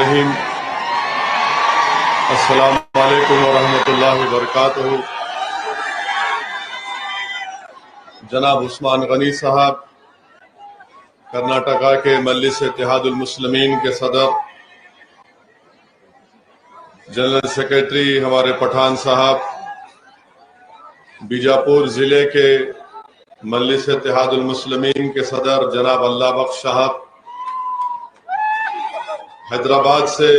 रहीम। अस्सलामु अलैकुम वरहमतुल्लाहि वबरकातुहू। जनाब उस्मान गनी साहब, कर्नाटका के मजलिस इत्तेहादुल मुस्लिमीन के सदर, जनरल सेक्रेटरी हमारे पठान साहब, बीजापुर जिले के मजलिस इत्तेहादुल मुस्लिमीन के सदर जनाब अल्लाह बख्श साहब, हैदराबाद से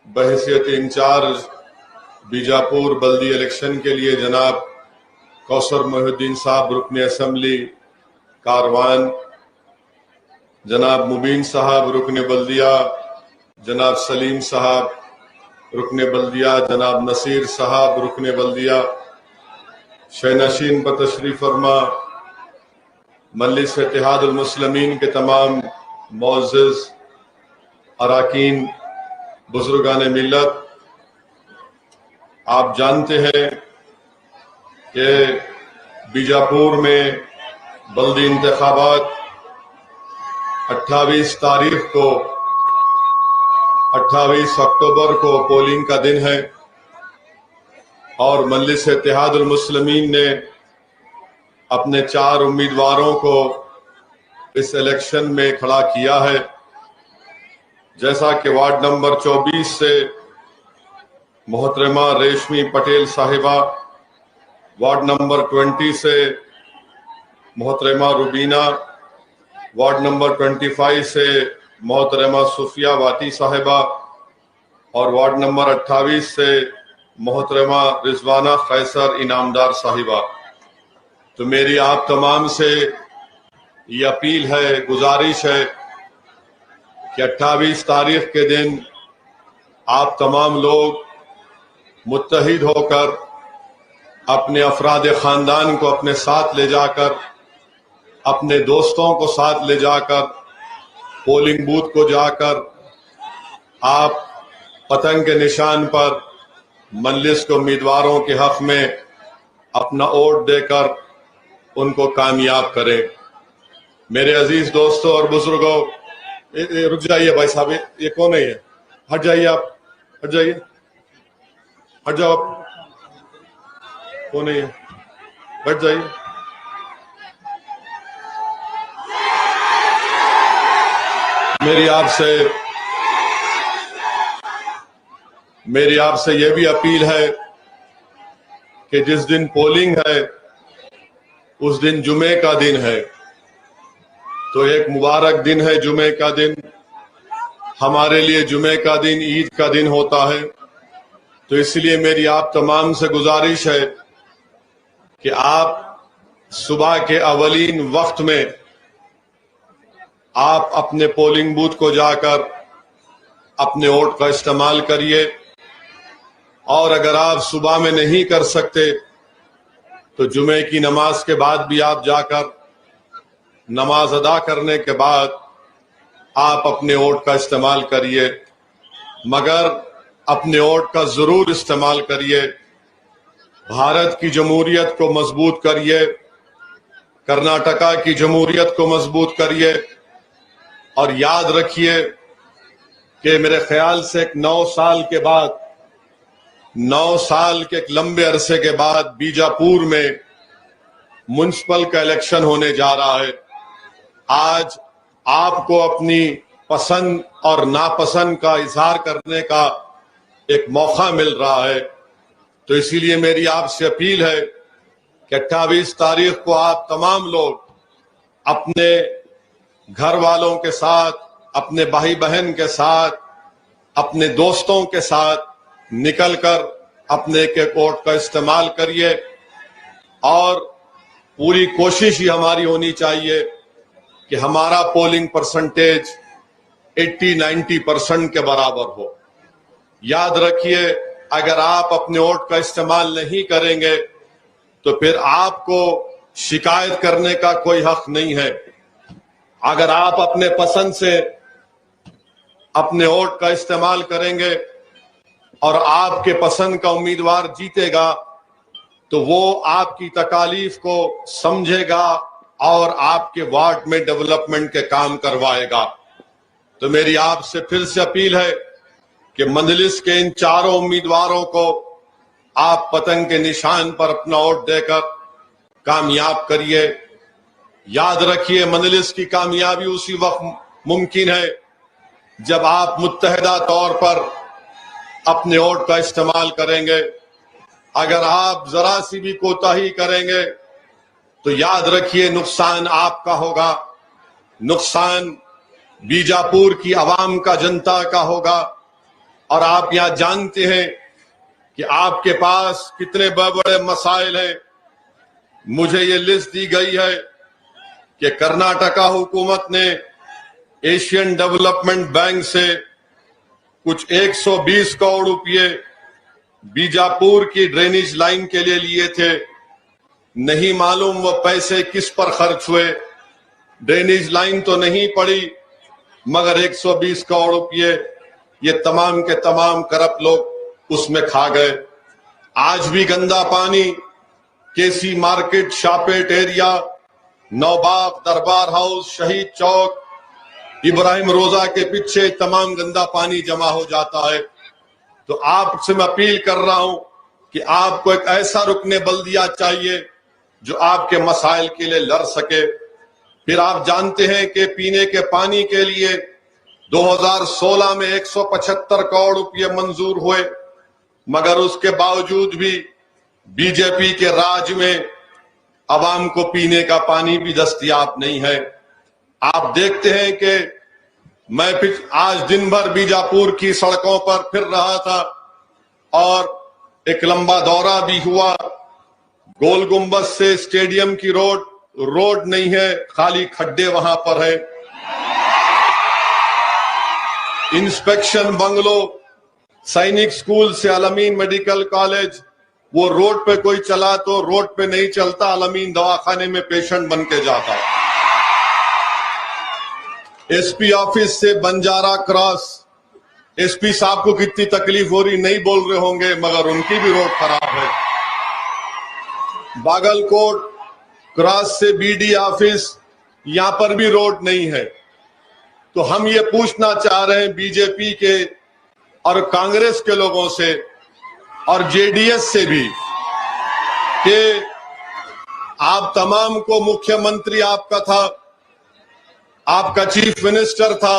बहैसियत इंचार्ज बीजापुर बल्दी इलेक्शन के लिए जनाब कौसर मोहिउद्दीन साहब रुकन असम्बली कारवान, जनाब मुबीन साहब रुकन बल्दिया, जनाब सलीम साहब रुकन बल्दिया, जनाब नसीर साहब रुकन बल्दिया, शहनशीन पर तशरीफ फरमा मजलिस इत्तेहादुल मुस्लिमीन के तमाम मोअज़्ज़िज़ अराकीन, बुजुर्गान मिल्लत, आप जानते हैं कि बीजापुर में बल्दी इंतखाबात 28 तारीख को 28 अक्टूबर को पोलिंग का दिन है और मजलिस इत्तेहादुल मुस्लिमीन ने अपने 4 उम्मीदवारों को इस इलेक्शन में खड़ा किया है। जैसा कि वार्ड नंबर 24 से मोहतरमा रेशमी पटेल साहिबा, वार्ड नंबर 20 से मोहतरमा रुबीना, वार्ड नंबर 25 से मोहतरमा सुफिया वाटी साहिबा और वार्ड नंबर 28 से मोहतरमा रिजवाना कैसर इनामदार साहिबा। तो मेरी आप तमाम से ये अपील है, गुजारिश है कि 28 तारीख के दिन आप तमाम लोग मुत्तहिद होकर अपने अफराद खानदान को अपने साथ ले जाकर, अपने दोस्तों को साथ ले जाकर, पोलिंग बूथ को जाकर आप पतंग के निशान पर मजलिस के उम्मीदवारों के हक में अपना वोट देकर उनको कामयाब करें। मेरे अजीज दोस्तों और बुजुर्गों, रुक जाइए भाई साहब, ये कौन है? ये हट जाइए, आप हट जाइए, हट जाओ, आप कौन है? ये हट जाइए। मेरी आपसे यह भी अपील है कि जिस दिन पोलिंग है उस दिन जुमे का दिन है, तो एक मुबारक दिन है जुमे का दिन। हमारे लिए जुमे का दिन ईद का दिन होता है। तो इसलिए मेरी आप तमाम से गुजारिश है कि आप सुबह के अवलीन वक्त में आप अपने पोलिंग बूथ को जाकर अपने वोट का इस्तेमाल करिए। और अगर आप सुबह में नहीं कर सकते तो जुमे की नमाज के बाद भी आप जाकर नमाज अदा करने के बाद आप अपने वोट का इस्तेमाल करिए, मगर अपने वोट का जरूर इस्तेमाल करिए। भारत की जमहूरियत को मजबूत करिए, कर्नाटका की जमहूरियत को मजबूत करिए। और याद रखिए कि मेरे ख्याल से 9 साल के बाद, 9 साल के एक लंबे अरसे के बाद बीजापुर में म्युनिसिपल का इलेक्शन होने जा रहा है। आज आपको अपनी पसंद और नापसंद का इजहार करने का एक मौका मिल रहा है। तो इसीलिए मेरी आपसे अपील है कि 28 तारीख को आप तमाम लोग अपने घर वालों के साथ, अपने भाई बहन के साथ, अपने दोस्तों के साथ निकलकर अपने एक वोट का इस्तेमाल करिए। और पूरी कोशिश ही हमारी होनी चाहिए कि हमारा पोलिंग परसेंटेज 80-90% के बराबर हो। याद रखिए, अगर आप अपने वोट का इस्तेमाल नहीं करेंगे तो फिर आपको शिकायत करने का कोई हक नहीं है। अगर आप अपने पसंद से अपने वोट का इस्तेमाल करेंगे और आपके पसंद का उम्मीदवार जीतेगा तो वो आपकी तकालीफ को समझेगा और आपके वार्ड में डेवलपमेंट के काम करवाएगा। तो मेरी आपसे फिर से अपील है कि मजलिस के इन चारों उम्मीदवारों को आप पतंग के निशान पर अपना वोट देकर कामयाब करिए। याद रखिए, मजलिस की कामयाबी उसी वक्त मुमकिन है जब आप मुत्तहिदा तौर पर अपने वोट का इस्तेमाल करेंगे। अगर आप जरा सी भी कोताही करेंगे तो याद रखिए नुकसान आपका होगा, नुकसान बीजापुर की आवाम का, जनता का होगा। और आप यहां जानते हैं कि आपके पास कितने बड़े मसाइल हैं। मुझे ये लिस्ट दी गई है कि कर्नाटका हुकूमत ने एशियन डेवलपमेंट बैंक से कुछ 120 करोड़ रुपए बीजापुर की ड्रेनेज लाइन के लिए थे। नहीं मालूम वो पैसे किस पर खर्च हुए। ड्रेनेज लाइन तो नहीं पड़ी, मगर 120 करोड़ रुपए ये तमाम के तमाम करप्ट लोग उसमें खा गए। आज भी गंदा पानी केसी मार्केट, शापेट एरिया, नौबाग, दरबार हाउस, शहीद चौक, इब्राहिम रोजा के पीछे तमाम गंदा पानी जमा हो जाता है। तो आपसे मैं अपील कर रहा हूं कि आपको एक ऐसा रुकने बल्दिया चाहिए जो आपके मसाइल के लिए लड़ सके। फिर आप जानते हैं कि पीने के पानी के लिए 2016 में 175 करोड़ रुपए मंजूर हुए, मगर उसके बावजूद भी बीजेपी के राज में अवाम को पीने का पानी भी दस्तयाब नहीं है। आप देखते हैं कि मैं आज दिन भर बीजापुर की सड़कों पर फिर रहा था और एक लंबा दौरा भी हुआ। गोल गुंबद से स्टेडियम की रोड नहीं है, खाली खड्डे वहां पर है। इंस्पेक्शन बंगलो, सैनिक स्कूल से अलमीन मेडिकल कॉलेज, वो रोड पे कोई चला तो रोड पे नहीं चलता, अलमीन दवाखाने में पेशेंट बन के जाता। एसपी ऑफिस से बंजारा क्रॉस, एसपी साहब को कितनी तकलीफ हो रही नहीं बोल रहे होंगे, मगर उनकी भी रोड खराब है। बागलकोट क्रॉस से बीडी ऑफिस, यहां पर भी रोड नहीं है। तो हम ये पूछना चाह रहे हैं बीजेपी के और कांग्रेस के लोगों से और जेडीएस से भी कि आप तमाम को, मुख्यमंत्री आपका था, आपका चीफ मिनिस्टर था,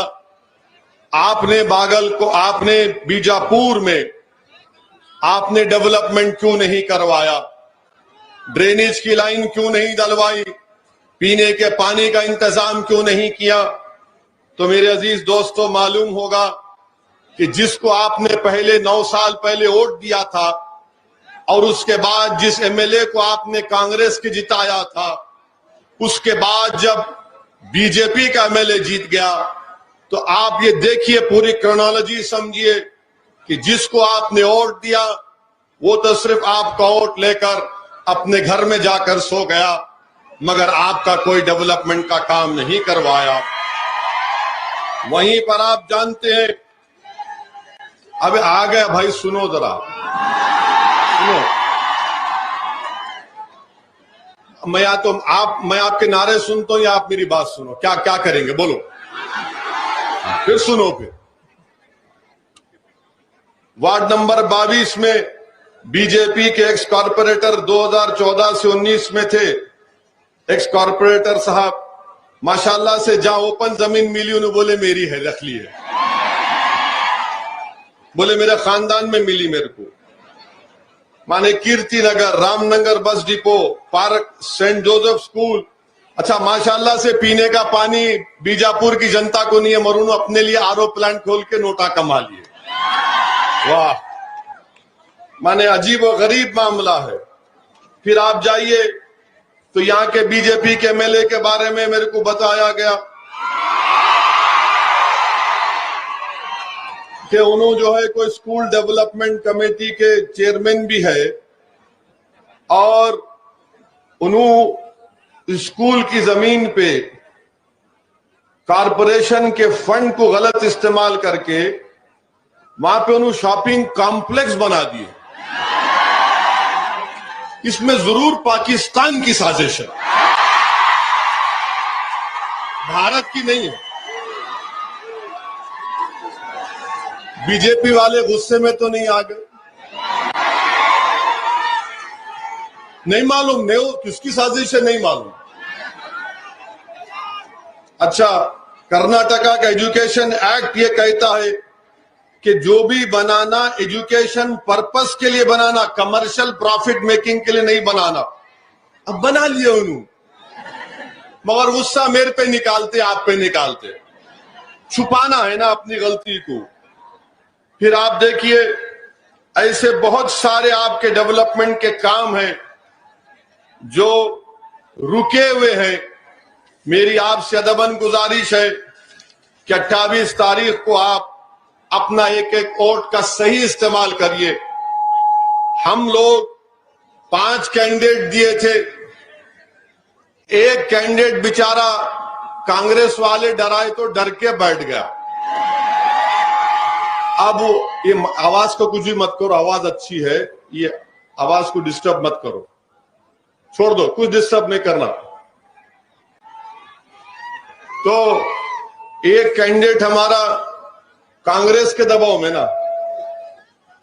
आपने आपने बीजापुर में आपने डेवलपमेंट क्यों नहीं करवाया? ड्रेनेज की लाइन क्यों नहीं डलवाई? पीने के पानी का इंतजाम क्यों नहीं किया? तो मेरे अजीज दोस्तों, मालूम होगा कि जिसको आपने पहले 9 साल पहले वोट दिया था और उसके बाद जिस एमएलए को आपने कांग्रेस के जिताया था, उसके बाद जब बीजेपी का एमएलए जीत गया, तो आप ये देखिए, पूरी क्रोनोलॉजी समझिए कि जिसको आपने वोट दिया वो तो सिर्फ आपका वोट लेकर अपने घर में जाकर सो गया, मगर आपका कोई डेवलपमेंट का काम नहीं करवाया। वहीं पर आप जानते हैं, अब आ गया भाई, सुनो जरा, सुनो। मैं आपके नारे सुनता हूं या आप मेरी बात सुनो? क्या क्या करेंगे बोलो? फिर सुनो। फिर वार्ड नंबर 22 में बीजेपी के एक्स कॉर्पोरेटर 2014 से 19 में थे। एक्स कॉर्पोरेटर साहब माशाल्लाह से जहां ओपन जमीन मिली उन्हें बोले मेरी है, रख ली है। बोले मेरे खानदान में मिली मेरे को। माने कीर्ति Nagar, Ramnagar bus depot, park, saint Joseph school. अच्छा, माशाल्लाह से पीने का पानी बीजापुर की जनता को नहीं है, मगर उन्होंने अपने लिए आरओ प्लांट खोल के नोटा कमा लिए। वाह, माने अजीब और गरीब मामला है। फिर आप जाइए तो यहाँ के बीजेपी के एमएलए के बारे में मेरे को बताया गया कि उन्होंने जो है कोई स्कूल डेवलपमेंट कमेटी के चेयरमैन भी है और उन्होंने स्कूल की जमीन पे कारपोरेशन के फंड को गलत इस्तेमाल करके वहां पे उन्होंने शॉपिंग कॉम्प्लेक्स बना दिए। इसमें जरूर पाकिस्तान की साजिश है, भारत की नहीं है। बीजेपी वाले गुस्से में तो नहीं आ गए? नहीं मालूम, नहीं किसकी साजिश है नहीं मालूम। अच्छा, कर्नाटका का एजुकेशन एक्ट ये कहता है कि जो भी बनाना एजुकेशन पर्पस के लिए बनाना, कमर्शियल प्रॉफिट मेकिंग के लिए नहीं बनाना। अब बना लिए उन्होंने, मगर गुस्सा मेरे पे निकालते, आप पे निकालते। छुपाना है ना अपनी गलती को। फिर आप देखिए ऐसे बहुत सारे आपके डेवलपमेंट के काम हैं जो रुके हुए हैं। मेरी आपसे अदबन गुजारिश है कि 28 तारीख को आप अपना एक एक वोट का सही इस्तेमाल करिए। हम लोग 5 कैंडिडेट दिए थे, एक कैंडिडेट बेचारा कांग्रेस वाले डराए तो डर के बैठ गया। अब ये आवाज को कुछ भी मत करो, आवाज अच्छी है, ये आवाज को डिस्टर्ब मत करो, छोड़ दो, कुछ डिस्टर्ब नहीं करना। तो एक कैंडिडेट हमारा कांग्रेस के दबाव में ना,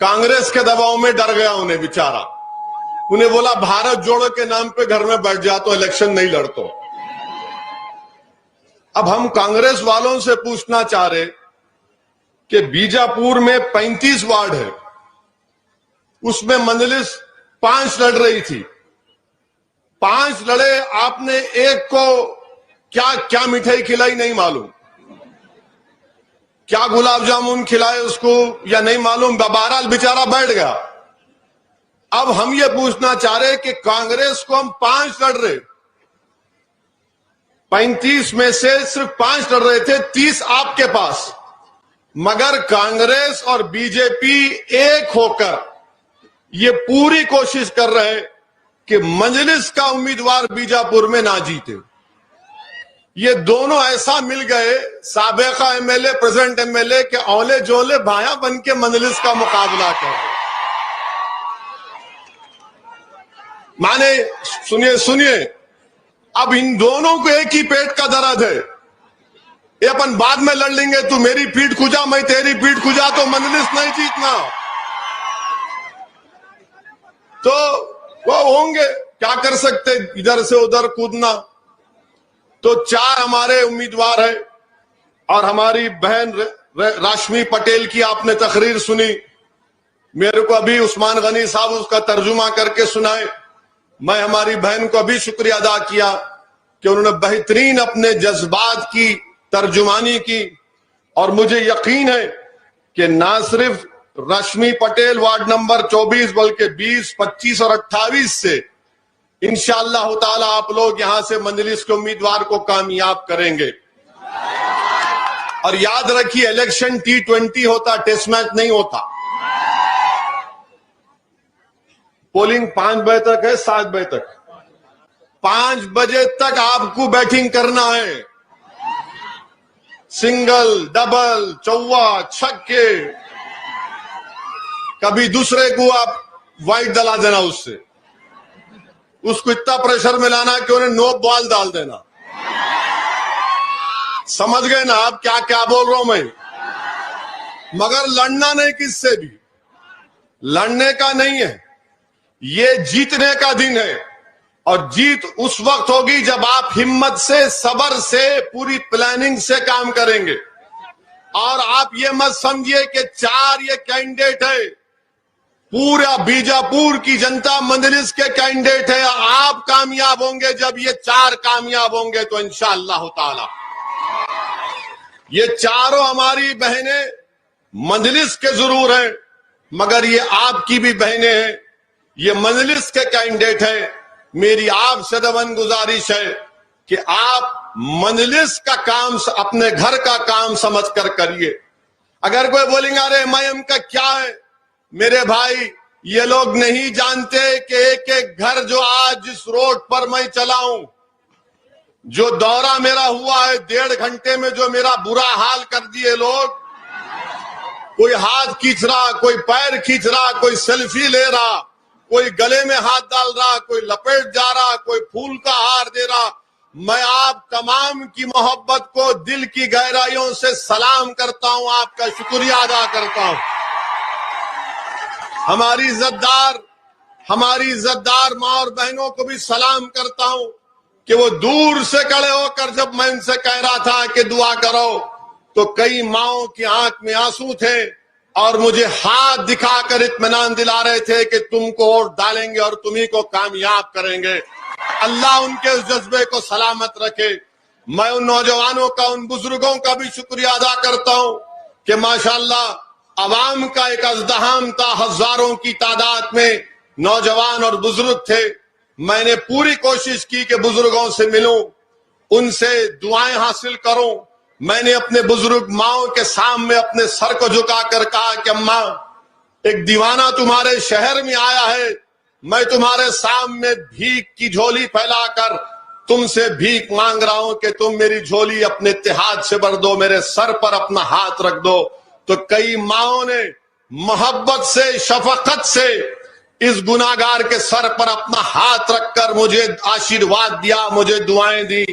कांग्रेस के दबाव में डर गया उन्हें बेचारा। उन्हें बोला भारत जोड़ो के नाम पे घर में बैठ जा तो इलेक्शन नहीं लड़तो। अब हम कांग्रेस वालों से पूछना चाह रहे कि बीजापुर में 35 वार्ड है, उसमें मंजलिस 5 लड़ रही थी, 5 लड़े, आपने एक को क्या क्या मिठाई खिलाई नहीं मालूम, क्या गुलाब जामुन खिलाए उसको या नहीं मालूम, बहरहाल बेचारा बैठ गया। अब हम ये पूछना चाह रहे कि कांग्रेस को हम 5 लड़ रहे, 35 में से सिर्फ 5 लड़ रहे थे, 30 आपके पास, मगर कांग्रेस और बीजेपी एक होकर ये पूरी कोशिश कर रहे हैं कि मंजलिस का उम्मीदवार बीजापुर में ना जीते। ये दोनों ऐसा मिल गए, साबिका एमएलए प्रेजेंट एमएलए के औले जोले भाया बन के मंजलिस का मुकाबला कर रहे। माने सुनिए सुनिए, अब इन दोनों को एक ही पेट का दर्द है। ये अपन बाद में लड़ लेंगे, तू मेरी पीठ खुजा मैं तेरी पीठ खुजा, तो मंजलिस नहीं जीतना। तो वो होंगे, क्या कर सकते, इधर से उधर कूदना। तो 4 हमारे उम्मीदवार हैं और हमारी बहन राशमी पटेल की आपने तकरीर सुनी, मेरे को अभी उस्मान गनी साहब उसका तर्जुमा करके सुनाए। मैं हमारी बहन को अभी शुक्रिया अदा किया कि उन्होंने बेहतरीन अपने जज्बात की तर्जुमानी की, और मुझे यकीन है कि ना सिर्फ रश्मि पटेल वार्ड नंबर 24 बल्कि 20, 25 और 28 से इंशाअल्लाह ताला आप लोग यहां से मंजलिस के उम्मीदवार को कामयाब करेंगे। और याद रखिए, इलेक्शन T20 होता, टेस्ट मैच नहीं होता। पोलिंग 5 बजे तक है, 7 बजे तक, 5 बजे तक आपको बैटिंग करना है। सिंगल, डबल, चौवा, छक्के, कभी दूसरे को आप वाइड दला देना, उससे उसको इतना प्रेशर में लाना कि उन्हें नो बॉल डाल देना। समझ गए ना आप क्या क्या बोल रहा हूं मैं? मगर लड़ना नहीं, किससे भी लड़ने का नहीं है, ये जीतने का दिन है। और जीत उस वक्त होगी जब आप हिम्मत से, सब्र से, पूरी प्लानिंग से काम करेंगे। और आप ये मत समझिए कि 4 ये कैंडिडेट है, पूरा बीजापुर की जनता मंजलिस के कैंडिडेट है। आप कामयाब होंगे जब ये 4 कामयाब होंगे तो इंशाअल्लाह ताला। ये चारों हमारी बहनें मंजलिस के जरूर हैं, मगर ये आपकी भी बहनें हैं, ये मंजलिस के कैंडिडेट हैं। मेरी आपसे दबन गुजारिश है कि आप मंजलिस का काम अपने घर का काम समझकर करिए। अगर कोई बोलेंगे अरे एमआईएम का क्या है, मेरे भाई ये लोग नहीं जानते कि एक एक घर जो आज जिस रोड पर मैं चला हूं, जो दौरा मेरा हुआ है 1.5 घंटे में, जो मेरा बुरा हाल कर दिए लोग, कोई हाथ खींच रहा, कोई पैर खींच रहा, कोई सेल्फी ले रहा, कोई गले में हाथ डाल रहा, कोई लपेट जा रहा, कोई फूल का हार दे रहा। मैं आप तमाम की मोहब्बत को दिल की गहराइयों से सलाम करता हूं, आपका शुक्रिया अदा करता हूं। हमारी इज्जतदार मां और बहनों को भी सलाम करता हूं कि वो दूर से खड़े होकर जब मैं उनसे कह रहा था कि दुआ करो तो कई माओं की आंख में आंसू थे और मुझे हाथ दिखाकर इत्मीनान दिला रहे थे कि तुमको वोट डालेंगे और तुम्ही को कामयाब करेंगे। अल्लाह उनके उस जज्बे को सलामत रखे। मैं उन नौजवानों का, उन बुजुर्गों का भी शुक्रिया अदा करता हूं कि माशाअल्लाह अवाम का एक अज़्दहाम था, हजारों की तादाद में नौजवान और बुजुर्ग थे। मैंने पूरी कोशिश की कि बुजुर्गों से मिलूं, उनसे दुआएं हासिल करूं। मैंने अपने बुजुर्ग माओं के सामने अपने सर को झुकाकर कहा कि अम्मा, एक दीवाना तुम्हारे शहर में आया है, मैं तुम्हारे सामने भीख की झोली फैलाकर तुमसे भीख मांग रहा हूं कि तुम मेरी झोली अपने इत्तेहाद से भर दो, मेरे सर पर अपना हाथ रख दो। तो कई माओं ने मोहब्बत से, शफकत से इस गुनाहगार के सर पर अपना हाथ रखकर मुझे आशीर्वाद दिया, मुझे दुआएं दी।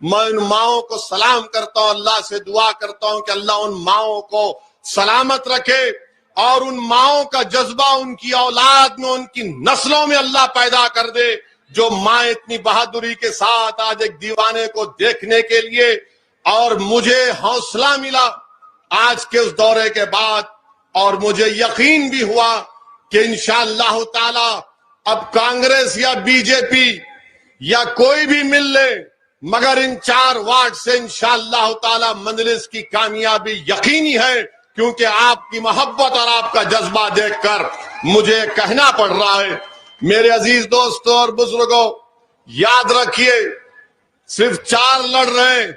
मैं उन माओं को सलाम करता हूं, अल्लाह से दुआ करता हूं कि अल्लाह उन माओं को सलामत रखे और उन माओं का जज्बा उनकी औलाद में, उनकी नस्लों में अल्लाह पैदा कर दे, जो माँ इतनी बहादुरी के साथ आज एक दीवाने को देखने के लिए। और मुझे हौसला मिला आज के उस दौरे के बाद, और मुझे यकीन भी हुआ कि इंशाअल्लाह ताला अब कांग्रेस या बीजेपी या कोई भी मिल ले, मगर इन 4 वार्ड से इंशाअल्लाह ताला मंजलिस की कामयाबी यकीनी है, क्योंकि आपकी मोहब्बत और आपका जज्बा देखकर मुझे कहना पड़ रहा है। मेरे अजीज दोस्तों और बुजुर्गों, याद रखिए, सिर्फ 4 लड़ रहे हैं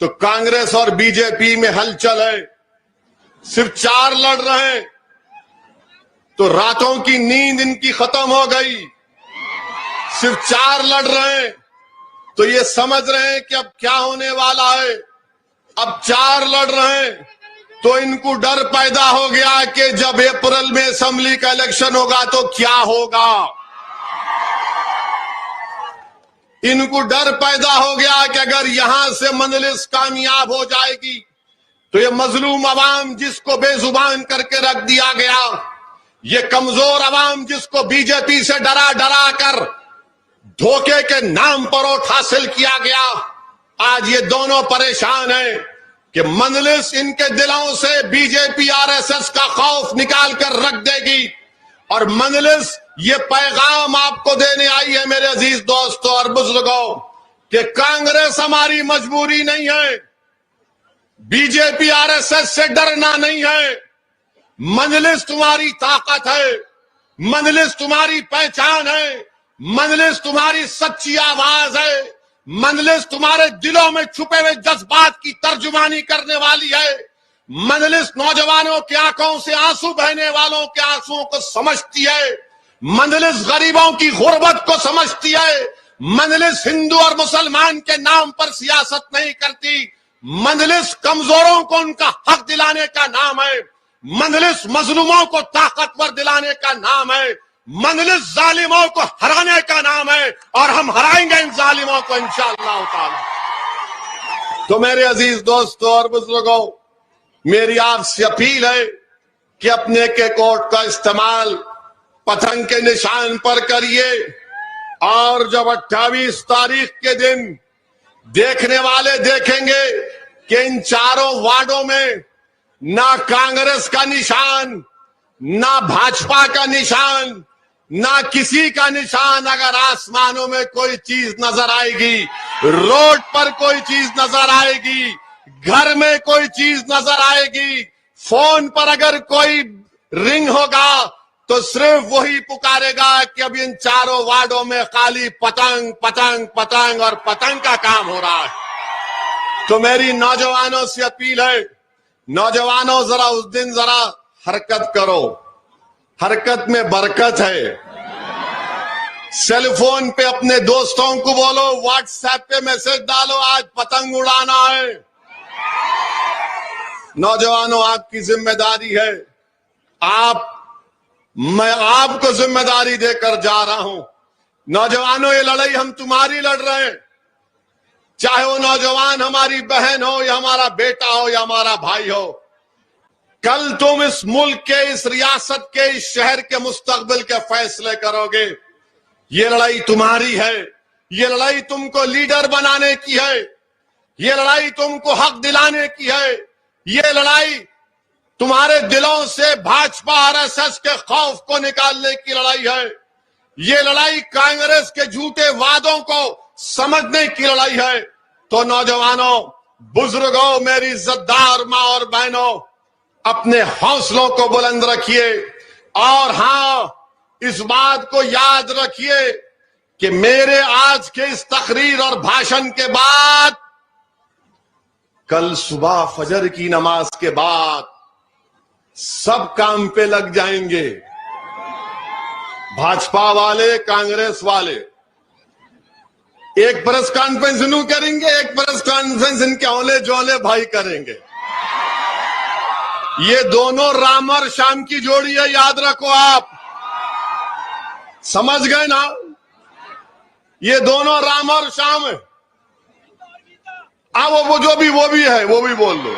तो कांग्रेस और बीजेपी में हलचल है। सिर्फ 4 लड़ रहे हैं तो रातों की नींद इनकी खत्म हो गई। सिर्फ 4 लड़ रहे हैं तो ये समझ रहे हैं कि अब क्या होने वाला है। अब 4 लड़ रहे हैं तो इनको डर पैदा हो गया कि जब अप्रैल में असेंबली का इलेक्शन होगा तो क्या होगा। इनको डर पैदा हो गया कि अगर यहां से मंजलिस कामयाब हो जाएगी तो ये मजलूम अवाम जिसको बेजुबान करके रख दिया गया, ये कमजोर अवाम जिसको बीजेपी से डरा डरा कर धोखे के नाम पर वोट हासिल किया गया, आज ये दोनों परेशान हैं कि मंजलिस इनके दिलों से बीजेपी आरएसएस का खौफ निकाल कर रख देगी। और मंजलिस ये पैगाम आपको देने आई है मेरे अजीज दोस्तों और बुजुर्गों कि कांग्रेस हमारी मजबूरी नहीं है, बीजेपी आरएसएस से डरना नहीं है। मंजलिस तुम्हारी ताकत है, मंजलिस तुम्हारी पहचान है, मंजलिस तुम्हारी सच्ची आवाज है, मंजलिस तुम्हारे दिलों में छुपे हुए जज्बात की तर्जुमानी करने वाली है। मंजलिस नौजवानों की आंखों से आंसू बहने वालों के आंसुओं को समझती है। मंजलिस गरीबों की गुर्बत को समझती है। मंजलिस हिंदू और मुसलमान के नाम पर सियासत नहीं करती। मंजलिस कमजोरों को उनका हक दिलाने का नाम है। मंजलिस मजलूमों को ताकतवर दिलाने का नाम है। मंजलिस जालिमों को हराने का नाम है, और हम हराएंगे इन जालिमों को इंशाअल्लाह ताला। तो मेरे अजीज दोस्तों और बुजुर्गों, मेरी आपसे अपील है कि अपने के कोट का इस्तेमाल पतंग के निशान पर करिए, और जब 28 तारीख के दिन देखने वाले देखेंगे कि इन 4 वार्डों में ना कांग्रेस का निशान, ना भाजपा का निशान, ना किसी का निशान, अगर आसमानों में कोई चीज नजर आएगी, रोड पर कोई चीज नजर आएगी, घर में कोई चीज नजर आएगी, फोन पर अगर कोई रिंग होगा तो सिर्फ वही पुकारेगा कि अब इन 4 वार्डों में खाली पतंग पतंग पतंग और पतंग का काम हो रहा है। तो मेरी नौजवानों से अपील है, नौजवानों जरा उस दिन जरा हरकत करो, हरकत में बरकत है। सेलफोन पे अपने दोस्तों को बोलो, व्हाट्सएप पे मैसेज डालो, आज पतंग उड़ाना है। नौजवानों, आपकी जिम्मेदारी है। मैं आपको जिम्मेदारी देकर जा रहा हूं। नौजवानों, ये लड़ाई हम तुम्हारी लड़ रहे हैं। चाहे वो नौजवान हमारी बहन हो या हमारा बेटा हो या हमारा भाई हो। कल तुम इस मुल्क के, इस रियासत के, इस शहर के मुस्तकबिल के फैसले करोगे। ये लड़ाई तुम्हारी है, ये लड़ाई तुमको लीडर बनाने की है, ये लड़ाई तुमको हक दिलाने की है, ये लड़ाई तुम्हारे दिलों से भाजपा आरएसएस के खौफ को निकालने की लड़ाई है, ये लड़ाई कांग्रेस के झूठे वादों को समझने की लड़ाई है। तो नौजवानों, बुजुर्गों, मेरी इज्जतदार मां और बहनों, अपने हौसलों को बुलंद रखिए और हां, इस बात को याद रखिए कि मेरे आज के इस तकरीर और भाषण के बाद, कल सुबह फजर की नमाज के बाद सब काम पे लग जाएंगे। भाजपा वाले, कांग्रेस वाले एक प्रेस कॉन्फ्रेंस यूं करेंगे, एक प्रेस कॉन्फ्रेंस इनके औले जोले भाई करेंगे। ये दोनों राम और श्याम की जोड़ी है, याद रखो आप। समझ गए ना? ये दोनों राम और श्याम है। वो जो भी वो भी है, वो भी बोल लो।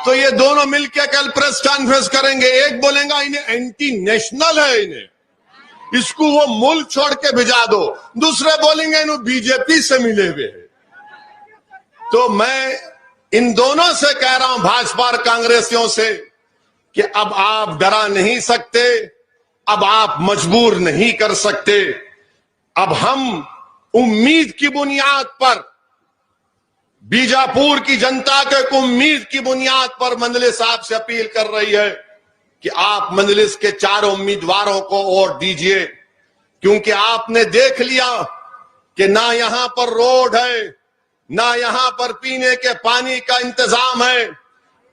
तो ये दोनों मिलकर कल प्रेस कॉन्फ्रेंस करेंगे। एक बोलेगा इन्हें एंटी नेशनल है, इन्हें इसको वो मुल्क छोड़ के भिजा दो। दूसरे बोलेंगे इन्हें बीजेपी से मिले हुए हैं। तो मैं इन दोनों से कह रहा हूं, भाजपा और कांग्रेसियों से, कि अब आप डरा नहीं सकते, अब आप मजबूर नहीं कर सकते। अब हम उम्मीद की बुनियाद पर, बीजापुर की जनता के उम्मीद की बुनियाद पर मंजलिस आपसे अपील कर रही है कि आप मंजलिस के चारों उम्मीदवारों को वोट दीजिए, क्योंकि आपने देख लिया कि ना यहां पर रोड है, ना यहां पर पीने के पानी का इंतजाम है,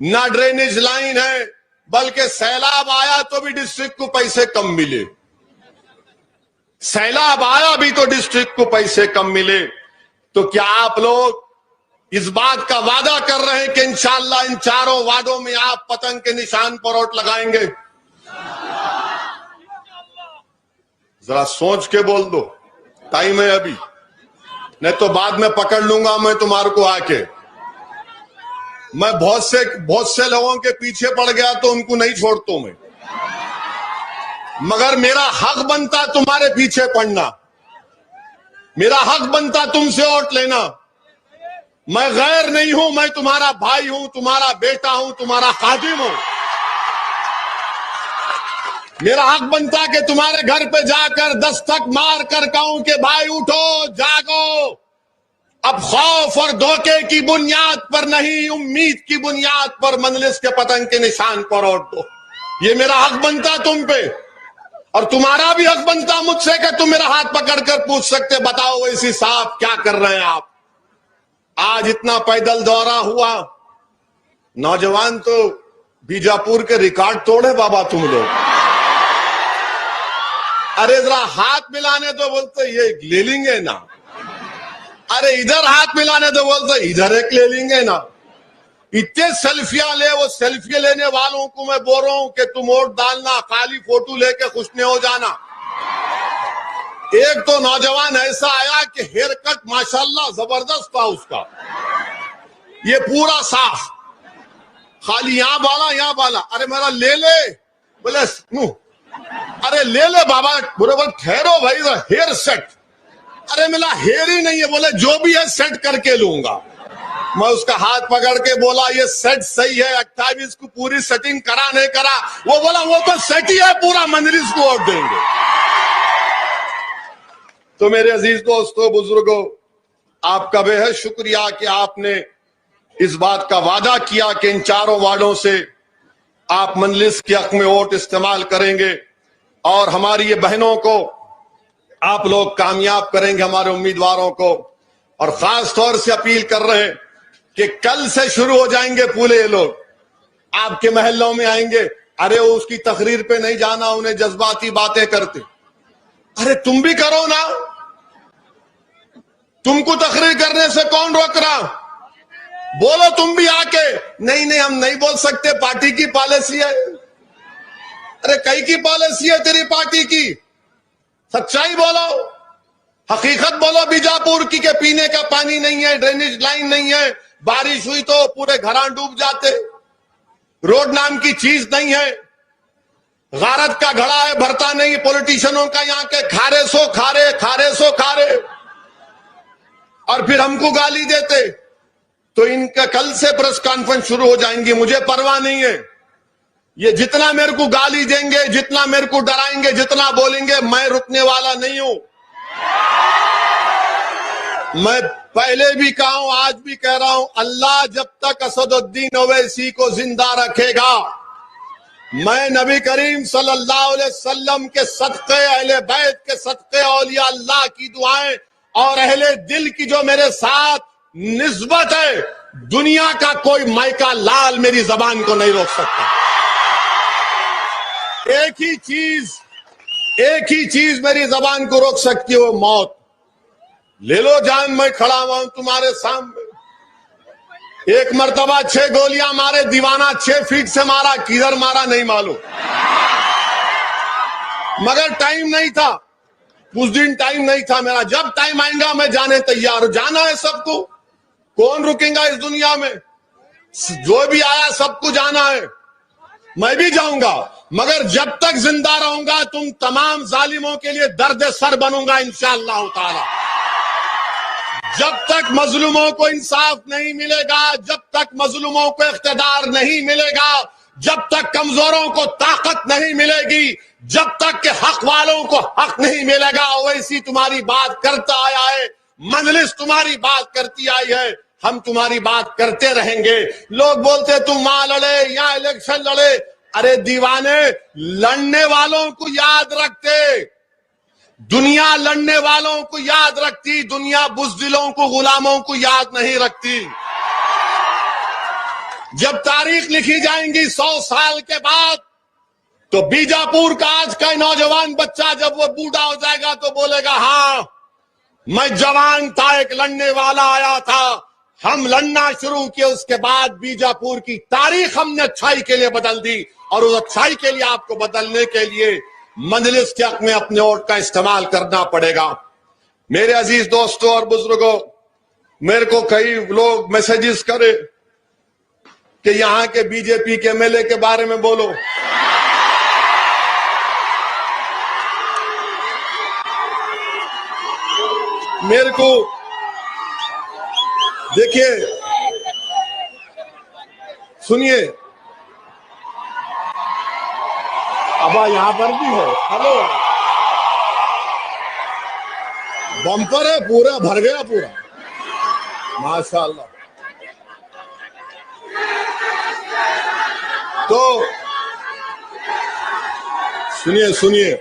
ना ड्रेनेज लाइन है, बल्कि सैलाब आया तो भी डिस्ट्रिक्ट को पैसे कम मिले। सैलाब आया भी तो डिस्ट्रिक्ट को पैसे कम मिले। तो क्या आप लोग इस बात का वादा कर रहे हैं कि इंशाअल्लाह इन चारों वादों में आप पतंग के निशान पर वोट लगाएंगे? जरा सोच के बोल दो, टाइम है अभी, नहीं तो बाद में पकड़ लूंगा मैं तुम्हारे को आके। मैं बहुत से लोगों के पीछे पड़ गया तो उनको नहीं छोड़ता मैं, मगर मेरा हक बनता तुम्हारे पीछे पड़ना, मेरा हक बनता तुमसे वोट लेना। मैं गैर नहीं हूं, मैं तुम्हारा भाई हूं, तुम्हारा बेटा हूं, तुम्हारा खादिम हूं। मेरा हक बनता कि तुम्हारे घर पे जाकर दस्तक मार कर कहूं कि भाई उठो, जागो, अब खौफ और धोखे की बुनियाद पर नहीं, उम्मीद की बुनियाद पर मंजलिस के पतंग के निशान पर वोट दो। ये मेरा हक बनता तुम पे, और तुम्हारा भी हक बनता मुझसे कि तुम मेरा हाथ पकड़कर पूछ सकते, बताओ वैसी साहब क्या कर रहे हैं आप? आज इतना पैदल दौरा हुआ, नौजवान तो बीजापुर के रिकॉर्ड तोड़े बाबा तुम लोग। अरे जरा हाथ मिलाने तो बोलते ये ले लेंगे ना, अरे इधर हाथ मिलाने तो बोलते इधर एक ले लेंगे ना। इतने सेल्फियां ले, वो सेल्फी लेने वालों को मैं बोल रहा हूं कि तुम वोट डालना, खाली फोटो लेके खुश नहीं हो जाना। एक तो नौजवान ऐसा आया कि हेयर कट माशाल्लाह जबरदस्त था उसका, ये पूरा साफ, खाली यहां बाला, अरे मेरा ले ले, बोले अरे ले ले बाबा, बराबर ठहरो भाई, हेयर सेट, अरे मेरा हेयर ही नहीं है, बोले जो भी है सेट करके लूंगा। मैं उसका हाथ पकड़ के बोला ये सेट सही है, 28 को पूरी सेटिंग करा नहीं करा? वो बोला वो तो सेट ही है पूरा, मंजलिस को वोट देंगे। तो मेरे अजीज दोस्तों, बुजुर्गों, आपका बेहद शुक्रिया कि आपने इस बात का वादा किया कि इन चारों वार्डों से आप मंजलिस के हक में वोट इस्तेमाल करेंगे और हमारी ये बहनों को आप लोग कामयाब करेंगे, हमारे उम्मीदवारों को। और खास तौर से अपील कर रहे हैं कि कल से शुरू हो जाएंगे पूरे ये लोग, आपके महल्लों में आएंगे। अरे उसकी तकरीर पे नहीं जाना, उन्हें जज्बाती बातें करते, अरे तुम भी करो ना, तुमको तकरीर करने से कौन रोक रहा? बोलो तुम भी आके। नहीं हम नहीं बोल सकते, पार्टी की पॉलिसी है। अरे कई की पॉलिसी है तेरी पार्टी की, सच्चाई बोलो। हकीकत बोलो बीजापुर की, के पीने का पानी नहीं है, ड्रेनेज लाइन नहीं है, बारिश हुई तो पूरे घरां डूब जाते, रोड नाम की चीज नहीं है, गारत का घड़ा है भरता नहीं पॉलिटिशियनों का, यहाँ के खारे सो खारे, खारे सो खारे, और फिर हमको गाली देते। तो इनका कल से प्रेस कॉन्फ्रेंस शुरू हो जाएंगी, मुझे परवाह नहीं है। ये जितना मेरे को गाली देंगे, जितना मेरे को डराएंगे, जितना बोलेंगे, मैं रुकने वाला नहीं हूं। मैं पहले भी कहा हूं, आज भी कह रहा हूं, अल्लाह जब तक असदुद्दीन ओवैसी को जिंदा रखेगा, मैं नबी करीम सल्लल्लाहु अलैहि वसल्लम के सदक़े, अहले बैत के सदक़े, औलिया अल्लाह की दुआएं और अहले दिल की जो मेरे साथ निस्बत है, दुनिया का कोई मायका लाल मेरी जबान को नहीं रोक सकता। एक ही चीज मेरी जबान को रोक सकती है, वो मौत। ले लो जान, मैं खड़ा हुआ हूं तुम्हारे सामने। एक मर्तबा 6 गोलियां मारे दीवाना, 6 फीट से मारा, किधर मारा नहीं मालूम, मगर टाइम नहीं था, कुछ दिन टाइम नहीं था मेरा। जब टाइम आएगा मैं जाने तैयार हूं, जाना है सबको, कौन रुकेगा इस दुनिया में, जो भी आया सबको जाना है, मैं भी जाऊंगा, मगर जब तक जिंदा रहूंगा तुम तमाम जालिमों के लिए दर्द सर बनूंगा इंशाअल्लाह ताला। जब तक मजलूमों को इंसाफ नहीं मिलेगा, जब तक मजलूमों को इख्तिदार नहीं मिलेगा, जब तक कमजोरों को ताकत नहीं मिलेगी, जब तक के हक वालों को हक नहीं मिलेगा, वैसी तुम्हारी बात करता आया है, मजलिस तुम्हारी बात करती आई है, हम तुम्हारी बात करते रहेंगे। लोग बोलते तुम वहां लड़े, यहां इलेक्शन लड़े, अरे दीवाने, लड़ने वालों को याद रखते, दुनिया लड़ने वालों को याद रखती, दुनिया बुज़दिलों को, गुलामों को याद नहीं रखती। जब तारीख लिखी जाएंगी 100 साल के बाद, तो बीजापुर का आज का नौजवान बच्चा जब वो बूढ़ा हो जाएगा तो बोलेगा, हाँ मैं जवान था, एक लड़ने वाला आया था, हम लड़ना शुरू किए, उसके बाद बीजापुर की तारीख हमने अच्छाई के लिए बदल दी, और उस अच्छाई के लिए आपको बदलने के लिए मजलिस के हक में अपने वोट का इस्तेमाल करना पड़ेगा। मेरे अजीज दोस्तों और बुजुर्गों, मेरे को कई लोग मैसेजेस करे कि यहां के बीजेपी के एमएलए के बारे में बोलो। मेरे को देखिए, सुनिए, अब यहां पर भी है, हेलो, बम्पर है, पूरा भर गया पूरा, माशाल्लाह। तो सुनिए,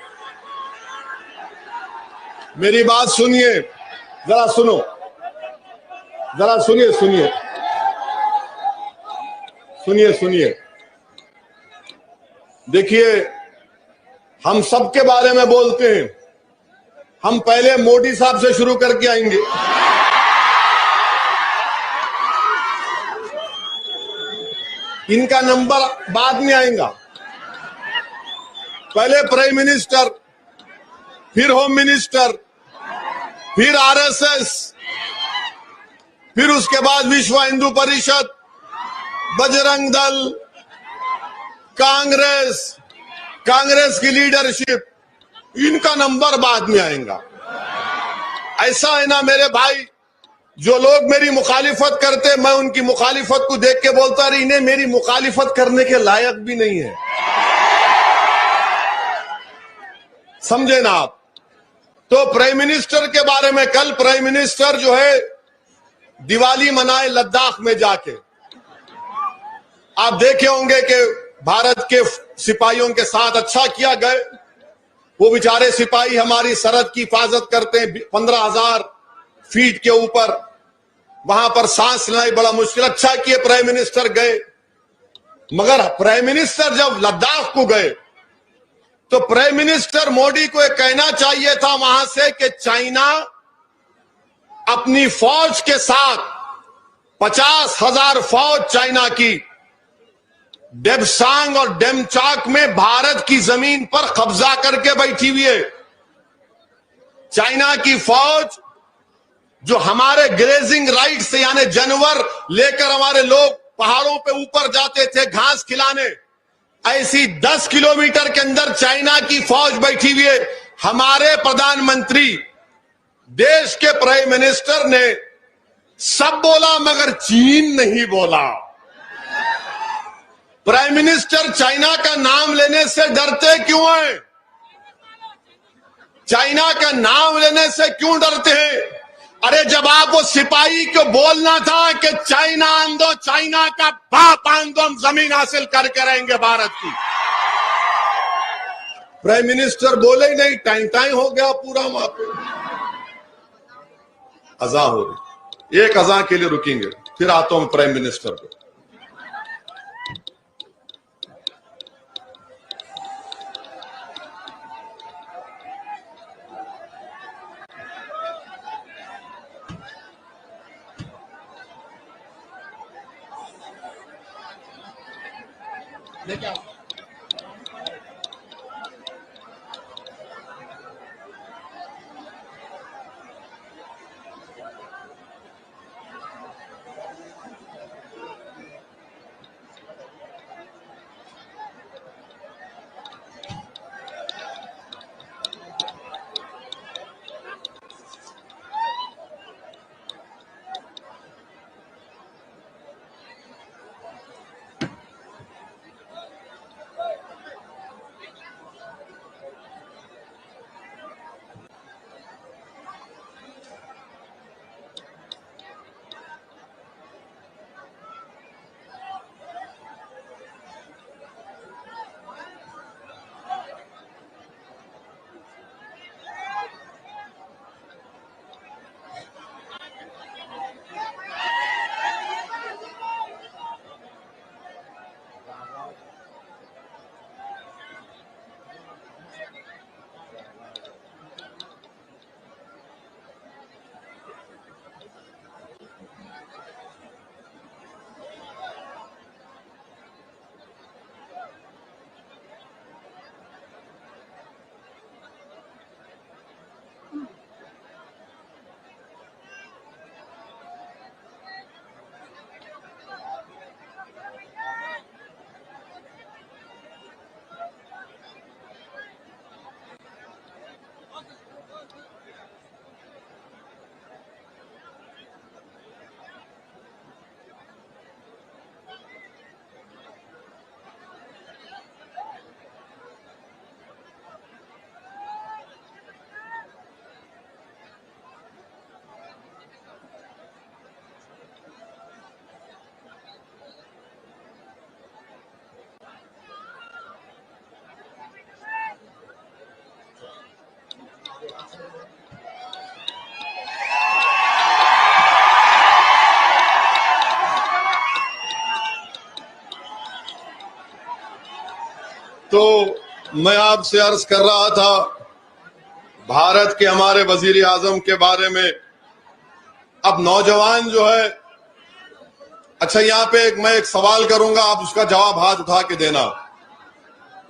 मेरी बात सुनिए, जरा सुनो, जरा सुनिए। देखिए, हम सबके बारे में बोलते हैं, हम पहले मोदी साहब से शुरू करके आएंगे। इनका नंबर बाद में आएगा, पहले प्राइम मिनिस्टर, फिर होम मिनिस्टर, फिर आरएसएस, फिर उसके बाद विश्व हिंदू परिषद, बजरंग दल, कांग्रेस की लीडरशिप, इनका नंबर बाद में आएगा। ऐसा है ना मेरे भाई, जो लोग मेरी मुखालिफत करते, मैं उनकी मुखालिफत को देख के बोलता रही, इन्हें मेरी मुखालिफत करने के लायक भी नहीं है, समझे ना आप। तो प्राइम मिनिस्टर के बारे में, कल प्राइम मिनिस्टर जो है दिवाली मनाए लद्दाख में जाके, आप देखे होंगे कि भारत के सिपाहियों के साथ अच्छा किया गए। वो बेचारे सिपाही हमारी सरहद की हिफाजत करते हैं, 15,000 फीट के ऊपर, वहां पर सांस लेना बड़ा मुश्किल, अच्छा किए प्राइम मिनिस्टर गए। मगर प्राइम मिनिस्टर जब लद्दाख को गए तो प्राइम मिनिस्टर मोदी को यह कहना चाहिए था वहां से कि चाइना अपनी फौज के साथ 50,000 फौज चाइना की डेबसांग और डेमचाक में भारत की जमीन पर कब्जा करके बैठी हुई है। चाइना की फौज जो हमारे ग्रेजिंग राइट से यानी जानवर लेकर हमारे लोग पहाड़ों पे ऊपर जाते थे घास खिलाने, ऐसी 10 किलोमीटर के अंदर चाइना की फौज बैठी हुई है। हमारे प्रधानमंत्री देश के प्राइम मिनिस्टर ने सब बोला मगर चीन नहीं बोला। प्राइम मिनिस्टर चाइना का नाम लेने से डरते क्यों हैं? चाइना का नाम लेने से क्यों डरते हैं? अरे जब आप वो सिपाही को बोलना था कि चाइना आंदो, चाइना का बाप आंदो, हम जमीन हासिल करके रहेंगे भारत की, प्राइम मिनिस्टर बोले ही नहीं, टाइम टाइम हो गया पूरा। वहां पे अजा हो रही, एक अजा के लिए रुकेंगे, फिर आता हूं प्राइम मिनिस्टर को। तो मैं आपसे अर्ज कर रहा था भारत के हमारे वजीर आजम के बारे में। अब नौजवान जो है, अच्छा यहां पे मैं एक सवाल करूंगा, आप उसका जवाब हाथ उठा के देना।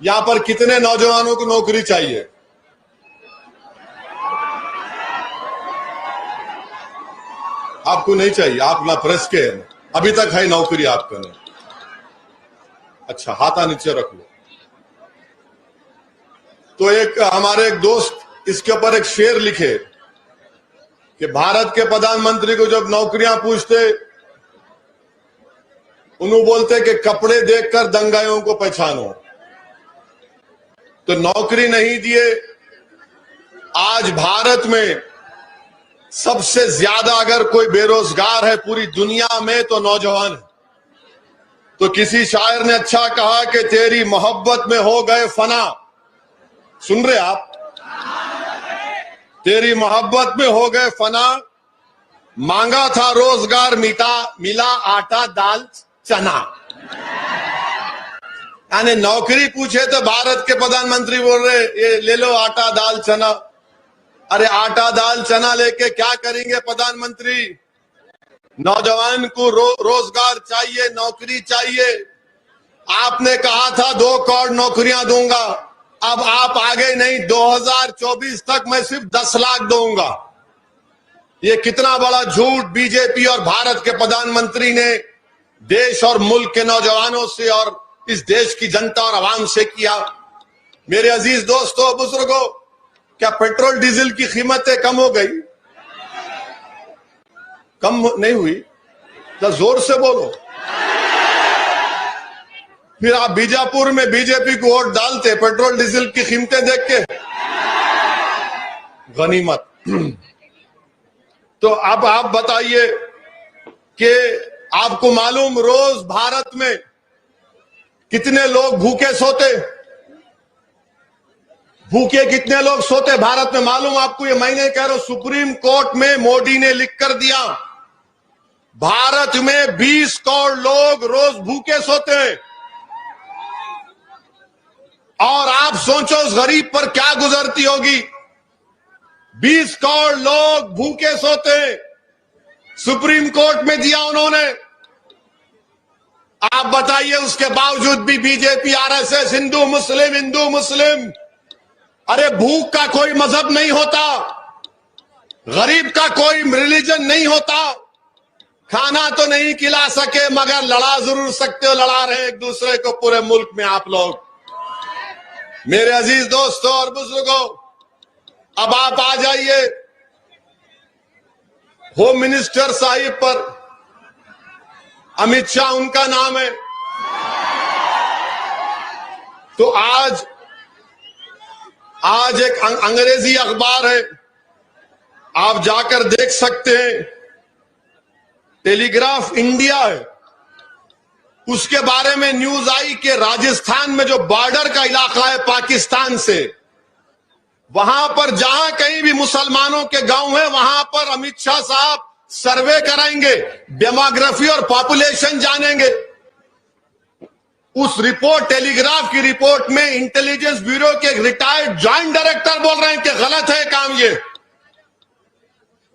यहां पर कितने नौजवानों को नौकरी चाहिए? आपको नहीं चाहिए, आप ना प्रेस के हैं, अभी तक है नौकरी आपका नहीं। अच्छा हाथा नीचे रख लो। तो एक हमारे एक दोस्त इसके ऊपर एक शेर लिखे कि भारत के प्रधानमंत्री को जब नौकरियां पूछते, उन्होंने बोलते कि कपड़े देखकर दंगाइयों को पहचानो। तो नौकरी नहीं दिए। आज भारत में सबसे ज्यादा अगर कोई बेरोजगार है पूरी दुनिया में तो नौजवान है। तो किसी शायर ने अच्छा कहा कि तेरी मोहब्बत में हो गए फना। सुन रहे आप? तेरी मोहब्बत में हो गए फना, मांगा था रोजगार मिला आटा दाल चना। यानी नौकरी पूछे तो भारत के प्रधानमंत्री बोल रहे ये ले लो आटा दाल चना। अरे आटा दाल चना लेके क्या करेंगे प्रधानमंत्री? नौजवान को रोजगार चाहिए, नौकरी चाहिए। आपने कहा था 2 करोड़ नौकरियां दूंगा, अब आप आगे नहीं, 2024 तक मैं सिर्फ 10 लाख दूंगा। ये कितना बड़ा झूठ बीजेपी और भारत के प्रधानमंत्री ने देश और मुल्क के नौजवानों से और इस देश की जनता और आवाम से किया। मेरे अजीज दोस्तों, बुजुर्गों, क्या पेट्रोल डीजल की कीमतें कम हो गई? कम नहीं हुई? तो जोर से बोलो। फिर आप बीजापुर में बीजेपी को वोट डालते पेट्रोल डीजल की कीमतें देख के? गनीमत। तो अब आप बताइए कि आपको मालूम रोज भारत में कितने लोग भूखे सोते? भूखे कितने लोग सोते भारत में मालूम आपको? ये मैं नहीं कह रहा हूं, सुप्रीम कोर्ट में मोदी ने लिख कर दिया, भारत में 20 करोड़ लोग रोज भूखे सोते हैं। और आप सोचो उस गरीब पर क्या गुजरती होगी। 20 करोड़ लोग भूखे सोते, सुप्रीम कोर्ट में दिया उन्होंने। आप बताइए, उसके बावजूद भी बीजेपी, आरएसएस, हिंदू मुस्लिम, अरे भूख का कोई मजहब नहीं होता, गरीब का कोई रिलीजन नहीं होता। खाना तो नहीं खिला सके मगर लड़ा जरूर सकते हो, लड़ा रहे एक दूसरे को पूरे मुल्क में आप लोग। मेरे अजीज दोस्तों और बुजुर्गों, अब आप आ जाइए होम मिनिस्टर साहिब पर, अमित शाह उनका नाम है। तो आज एक अंग्रेजी अखबार है, आप जाकर देख सकते हैं, टेलीग्राफ इंडिया है, उसके बारे में न्यूज आई कि राजस्थान में जो बॉर्डर का इलाका है पाकिस्तान से, वहां पर जहां कहीं भी मुसलमानों के गांव है, वहां पर अमित शाह साहब सर्वे कराएंगे, डेमोग्राफी और पॉपुलेशन जानेंगे। उस रिपोर्ट, टेलीग्राफ की रिपोर्ट में इंटेलिजेंस ब्यूरो के रिटायर्ड जॉइंट डायरेक्टर बोल रहे हैं कि गलत है काम ये।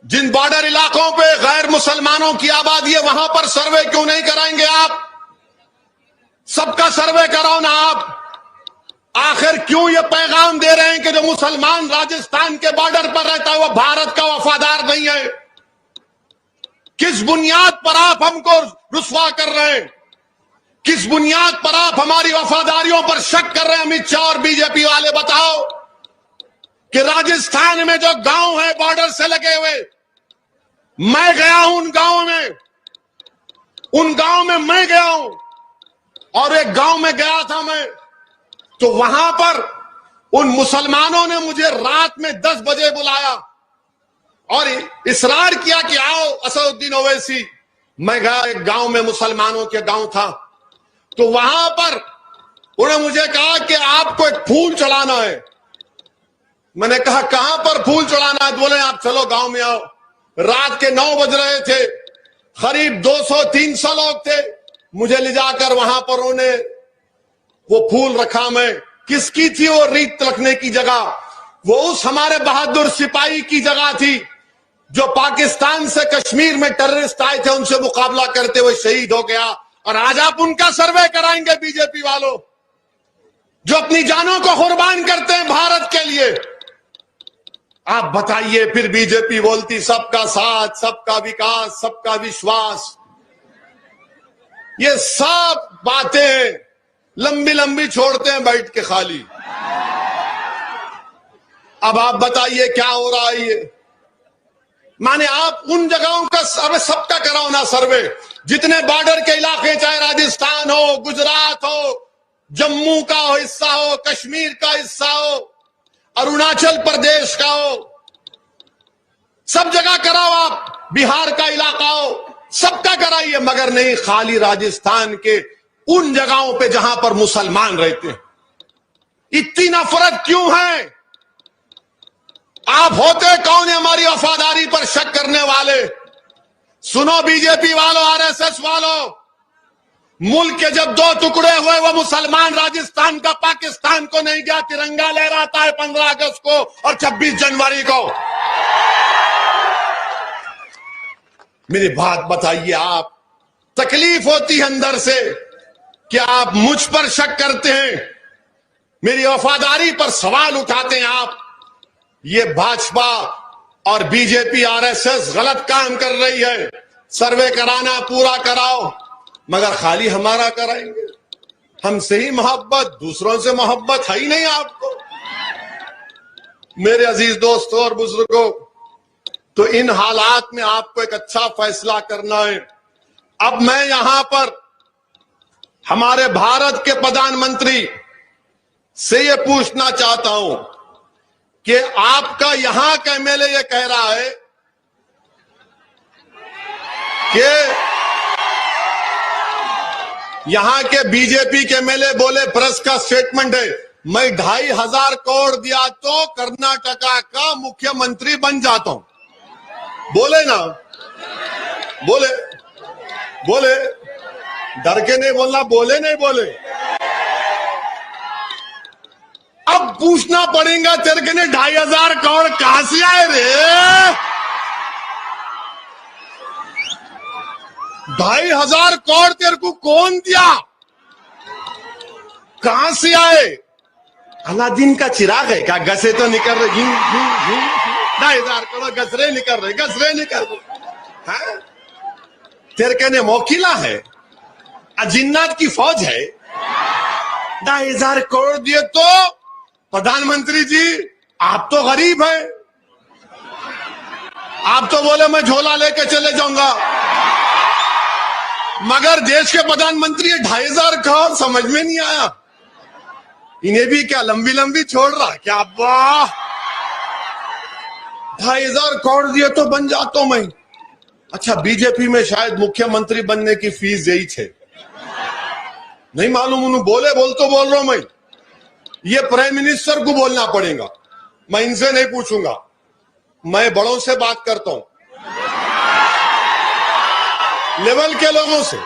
जिन बॉर्डर इलाकों पे गैर मुसलमानों की आबादी है, वहां पर सर्वे क्यों नहीं कराएंगे आप? सबका सर्वे कराओ ना आप। आखिर क्यों ये पैगाम दे रहे हैं कि जो मुसलमान राजस्थान के बॉर्डर पर रहता है वो भारत का वफादार नहीं है? किस बुनियाद पर आप हमको रुस्वा कर रहे हैं? किस बुनियाद पर आप हमारी वफादारियों पर शक कर रहे हैं? अमित शाह और बीजेपी वाले बताओ कि राजस्थान में जो गांव है बॉर्डर से लगे हुए, मैं गया हूं उन गांवों में, मैं गया हूं। और एक गांव में गया था मैं, तो वहां पर उन मुसलमानों ने मुझे रात में 10 बजे बुलाया और इसरार किया कि आओ असदुद्दीन ओवैसी। मैं गया, एक गांव में मुसलमानों के गांव था, तो वहां पर उन्होंने मुझे कहा कि आपको एक फूल चढ़ाना है। मैंने कहा कहां पर फूल चढ़ाना है? बोले आप चलो गांव में आओ। रात के 9 बज रहे थे, करीब 200-300 लोग थे। मुझे ले जाकर वहां पर उन्होंने वो फूल रखा। मैं किसकी थी वो रीत रखने की जगह? वो उस हमारे बहादुर सिपाही की जगह थी जो पाकिस्तान से कश्मीर में टेररिस्ट आए थे, उनसे मुकाबला करते हुए शहीद हो गया। और आज आप उनका सर्वे कराएंगे बीजेपी वालों, जो अपनी जानों को कुर्बान करते हैं भारत के लिए। आप बताइए, फिर बीजेपी बोलती सबका साथ, सबका विकास, सबका विश्वास। ये सब बातें लंबी लंबी छोड़ते हैं बैठ के खाली। अब आप बताइए क्या हो रहा है ये? माने आप उन जगहों का सर्वे, सबका कराओ ना सर्वे, जितने बॉर्डर के इलाके, चाहे राजस्थान हो, गुजरात हो, जम्मू का हिस्सा हो, कश्मीर का हिस्सा हो, अरुणाचल प्रदेश का हो, सब जगह कराओ आप। बिहार का इलाका हो, सबका कराइए, मगर नहीं खाली राजस्थान के उन जगहों पे जहां पर मुसलमान रहते हैं। इतनी नफरत क्यों है? आप होते कौन है हमारी वफादारी पर शक करने वाले? सुनो बीजेपी वालों, आरएसएस वालों, मुल्क के जब 2 टुकड़े हुए, वो मुसलमान राजस्थान का पाकिस्तान को नहीं गया, तिरंगा लहराता है 15 अगस्त को और 26 जनवरी को। मेरी बात बताइए, आप तकलीफ होती है अंदर से कि आप मुझ पर शक करते हैं, मेरी वफादारी पर सवाल उठाते हैं आप। ये भाजपा और बीजेपी आरएसएस गलत काम कर रही है। सर्वे कराना पूरा कराओ, मगर खाली हमारा कराएंगे। हमसे ही मोहब्बत, दूसरों से मोहब्बत है ही नहीं आपको। मेरे अजीज दोस्तों और बुजुर्गों, तो इन हालात में आपको एक अच्छा फैसला करना है। अब मैं यहां पर हमारे भारत के प्रधानमंत्री से ये पूछना चाहता हूं कि आपका यहां का एमएलए ये कह रहा है कि यहां के बीजेपी के एमएलए बोले, प्रेस का स्टेटमेंट है, मैं 2,500 करोड़ दिया तो कर्नाटका का मुख्यमंत्री बन जाता हूं। बोले ना, बोले बोले, डर के नहीं बोलना, बोले नहीं बोले। अब पूछना पड़ेगा तेरे के 2,500 करोड़ कहां से आए रे? 2,500 करोड़ तेरे को कौन दिया? कहां से आए? अलादीन का चिराग है क्या? गसे तो निकल रहे, 2,500 करोड़ गसरे निकल रहे, गसरे निकल रहे। तेरे कहने मोकिला है, जिन्नात की फौज है। 2,500 करोड़ दिए तो प्रधानमंत्री जी आप तो गरीब हैं, आप तो बोले मैं झोला लेके चले जाऊंगा, मगर देश के प्रधानमंत्री 2,500 करोड़ समझ में नहीं आया। इन्हें भी क्या लंबी लंबी छोड़ रहा क्या? वाह, 2,500 करोड़ दिए तो बन जाता हूं मैं। अच्छा, बीजेपी में शायद मुख्यमंत्री बनने की फीस यही थे, नहीं मालूम। उन्होंने बोले, बोल रहा हूं मैं, ये प्राइम मिनिस्टर को बोलना पड़ेगा। मैं इनसे नहीं पूछूंगा, मैं बड़ों से बात करता हूं, लेवल के लोगों से।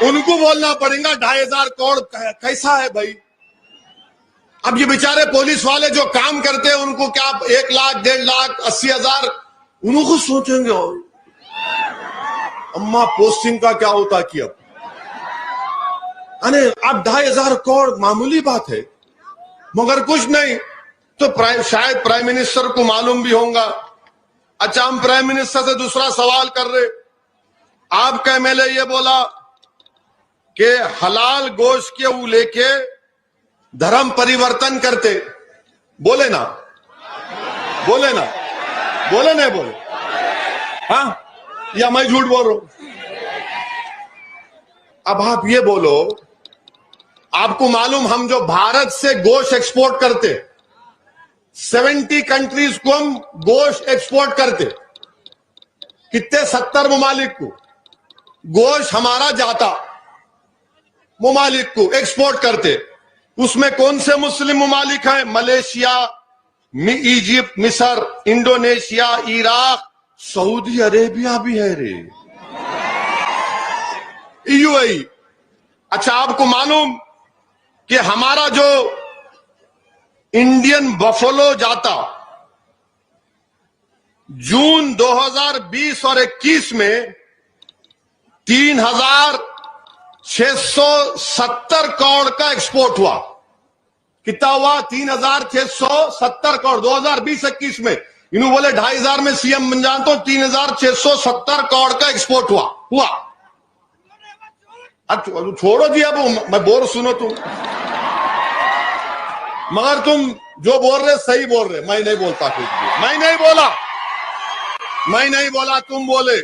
उनको बोलना पड़ेगा 2,500 करोड़ कैसा है भाई। अब ये बेचारे पुलिस वाले जो काम करते हैं उनको क्या 1 लाख 1.5 लाख 80,000 उनको सोचेंगे, अम्मा पोस्टिंग का क्या होता कि अब अब 2,500 करोड़ मामूली बात है, मगर कुछ नहीं तो शायद प्राइम मिनिस्टर को मालूम भी होगा। अच्छा, हम प्राइम मिनिस्टर से दूसरा सवाल कर रहे। आपका एमएलए ये बोला कि हलाल गोश्त के वो लेके धर्म परिवर्तन करते। बोले ना, बोले ना, बोले नहीं बोले? हाँ, या मैं झूठ बोल रहा हूं? अब आप ये बोलो, आपको मालूम हम जो भारत से गोश्त एक्सपोर्ट करते, 70 कंट्रीज को हम गोश्त एक्सपोर्ट करते, कितने 70 ममालिक को गोश्त हमारा जाता, ममालिक को एक्सपोर्ट करते। उसमें कौन से मुस्लिम ममालिक हैं? मलेशिया, इजिप्ट, मिस्र, इंडोनेशिया, इराक, सऊदी अरेबिया भी है रे, यूएई। अच्छा, आपको मालूम कि हमारा जो इंडियन बफलो जाता, जून 2020 और 21 में 3,670 करोड़ का एक्सपोर्ट हुआ। कितना हुआ? 3,670 करोड़ 2020-21 में। इन्होंने बोले 2,500 में सीएम बन जाता हूं, 3,670 करोड़ का एक्सपोर्ट हुआ। अब छोड़ो जी, अब मैं बोल सुनो तुम, मगर तुम जो बोल रहे सही बोल रहे, मैं नहीं बोलता कुछ भी। मैं नहीं बोला, तुम बोले,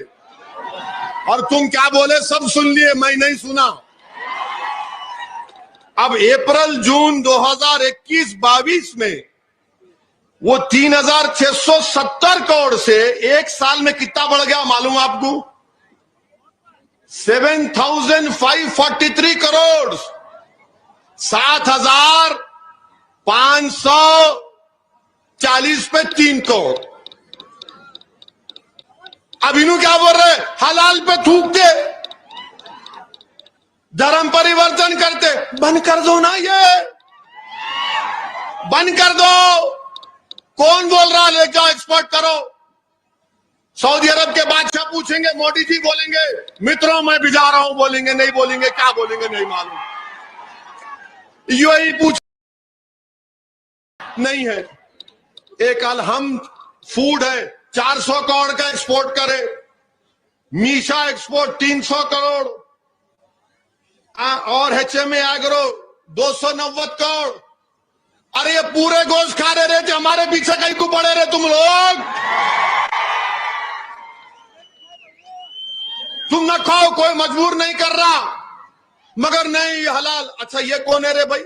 और तुम क्या बोले सब सुन लिए, मैं नहीं सुना। अब अप्रैल जून 2021-22 में वो 3,670 करोड़ से एक साल में कितना बढ़ गया मालूम आपको? 7,543 करोड़, 7,540 पे 3 करोड़। अब इन्हों क्या बोल रहे? हलाल पे थूकते, धर्म परिवर्तन करते। बंद कर दो ना, ये बंद कर दो। कौन बोल रहा ले जाओ एक्सपोर्ट करो? सऊदी अरब के बादशाह पूछेंगे, मोदी जी बोलेंगे मित्रों मैं भी जा रहा हूं, बोलेंगे नहीं बोलेंगे, क्या बोलेंगे नहीं मालूम। यूएई पूछ नहीं है। एक अलहम फूड है 400 करोड़ का एक्सपोर्ट करे, मीशा एक्सपोर्ट 300 करोड़, और एचएमए एग्रो 290 करोड़। अरे ये पूरे गोश्त खा रहे थे, हमारे पीछे कहीं को पड़े रहे तुम लोग। तुम न खाओ, कोई मजबूर नहीं कर रहा, मगर नहीं हलाल। अच्छा ये कौन है रे भाई?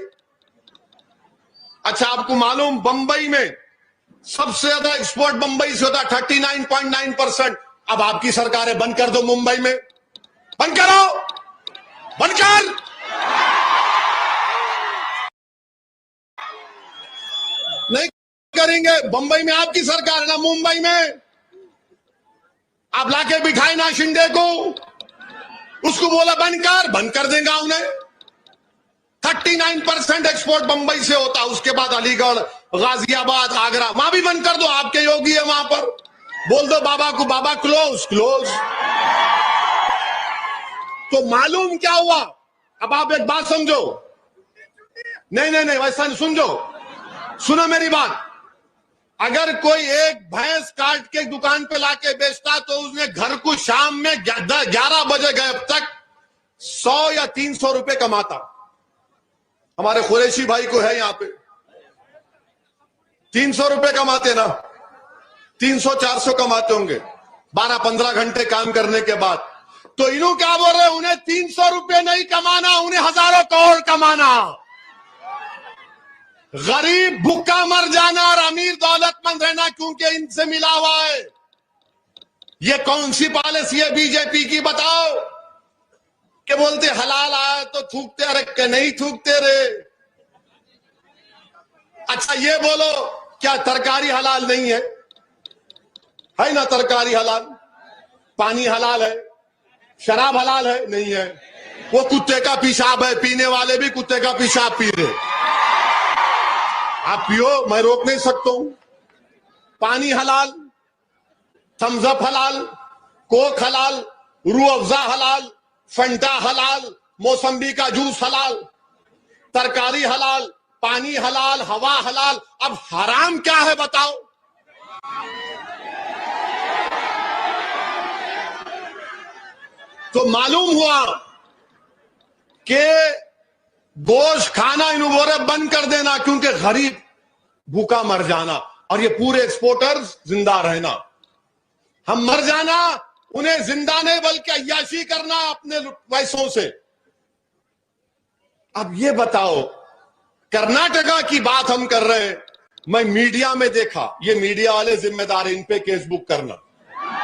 अच्छा आपको मालूम बंबई में सबसे ज्यादा एक्सपोर्ट बंबई से होता है 39.9%। अब आपकी सरकारें बंद कर दो, मुंबई में बंद करो, बंद कर। नहीं करेंगे, बंबई में आपकी सरकार है ना, मुंबई में आप लाके बिठाए ना शिंदे को, उसको बोला बंद कर देगा उन्हें। 39% एक्सपोर्ट बंबई से होता, उसके बाद अलीगढ़, गाजियाबाद, आगरा, वहां भी बंद कर दो, आपके योगी है वहां पर। बोल दो बाबा को, बाबा क्लोज। तो मालूम क्या हुआ? अब आप एक बात समझो, नहीं वैसा नहीं, सुनो मेरी बात। अगर कोई एक भैंस काट के दुकान पे लाके बेचता तो उसने घर को शाम में 11 बजे गए अब तक 100 या 300 रुपए कमाता। हमारे कुरैशी भाई को है यहां पे 300 रुपए कमाते ना, 300-400 कमाते होंगे 12-15 घंटे काम करने के बाद। तो इन्हों क्या बोल रहे, उन्हें 300 रुपए नहीं कमाना, उन्हें हजारों करोड़ कमाना। गरीब भूखा मर जाना और अमीर दौलतमंद रहना, क्योंकि इनसे मिला हुआ है। ये कौन सी पॉलिसी है बीजेपी की बताओ? कि बोलते हलाल आया तो थूकते, अरे नहीं थूकते रे। अच्छा ये बोलो, क्या तरकारी हलाल नहीं है ना? तरकारी हलाल, पानी हलाल है, शराब हलाल है नहीं है? वो कुत्ते का पेशाब है, पीने वाले भी कुत्ते का पेशाब पी रहे। आप पियो, मैं रोक नहीं सकता हूं। पानी हलाल, थम्स अप हलाल, कोक हलाल, रूह अफ़ज़ा हलाल, फंटा हलाल, मौसम्बी का जूस हलाल, तरकारी हलाल, पानी हलाल, हवा हलाल। अब हराम क्या है बताओ? तो मालूम हुआ कि गोश्त खाना इन्होंने बोले बंद कर देना, क्योंकि गरीब भूखा मर जाना और ये पूरे एक्सपोर्टर्स जिंदा रहना। हम मर जाना, उन्हें जिंदा नहीं बल्कि अय्याशी करना अपने पैसों से। अब ये बताओ, कर्नाटका की बात हम कर रहे हैं, मैं मीडिया में देखा, ये मीडिया वाले जिम्मेदार इन पे केस बुक करना,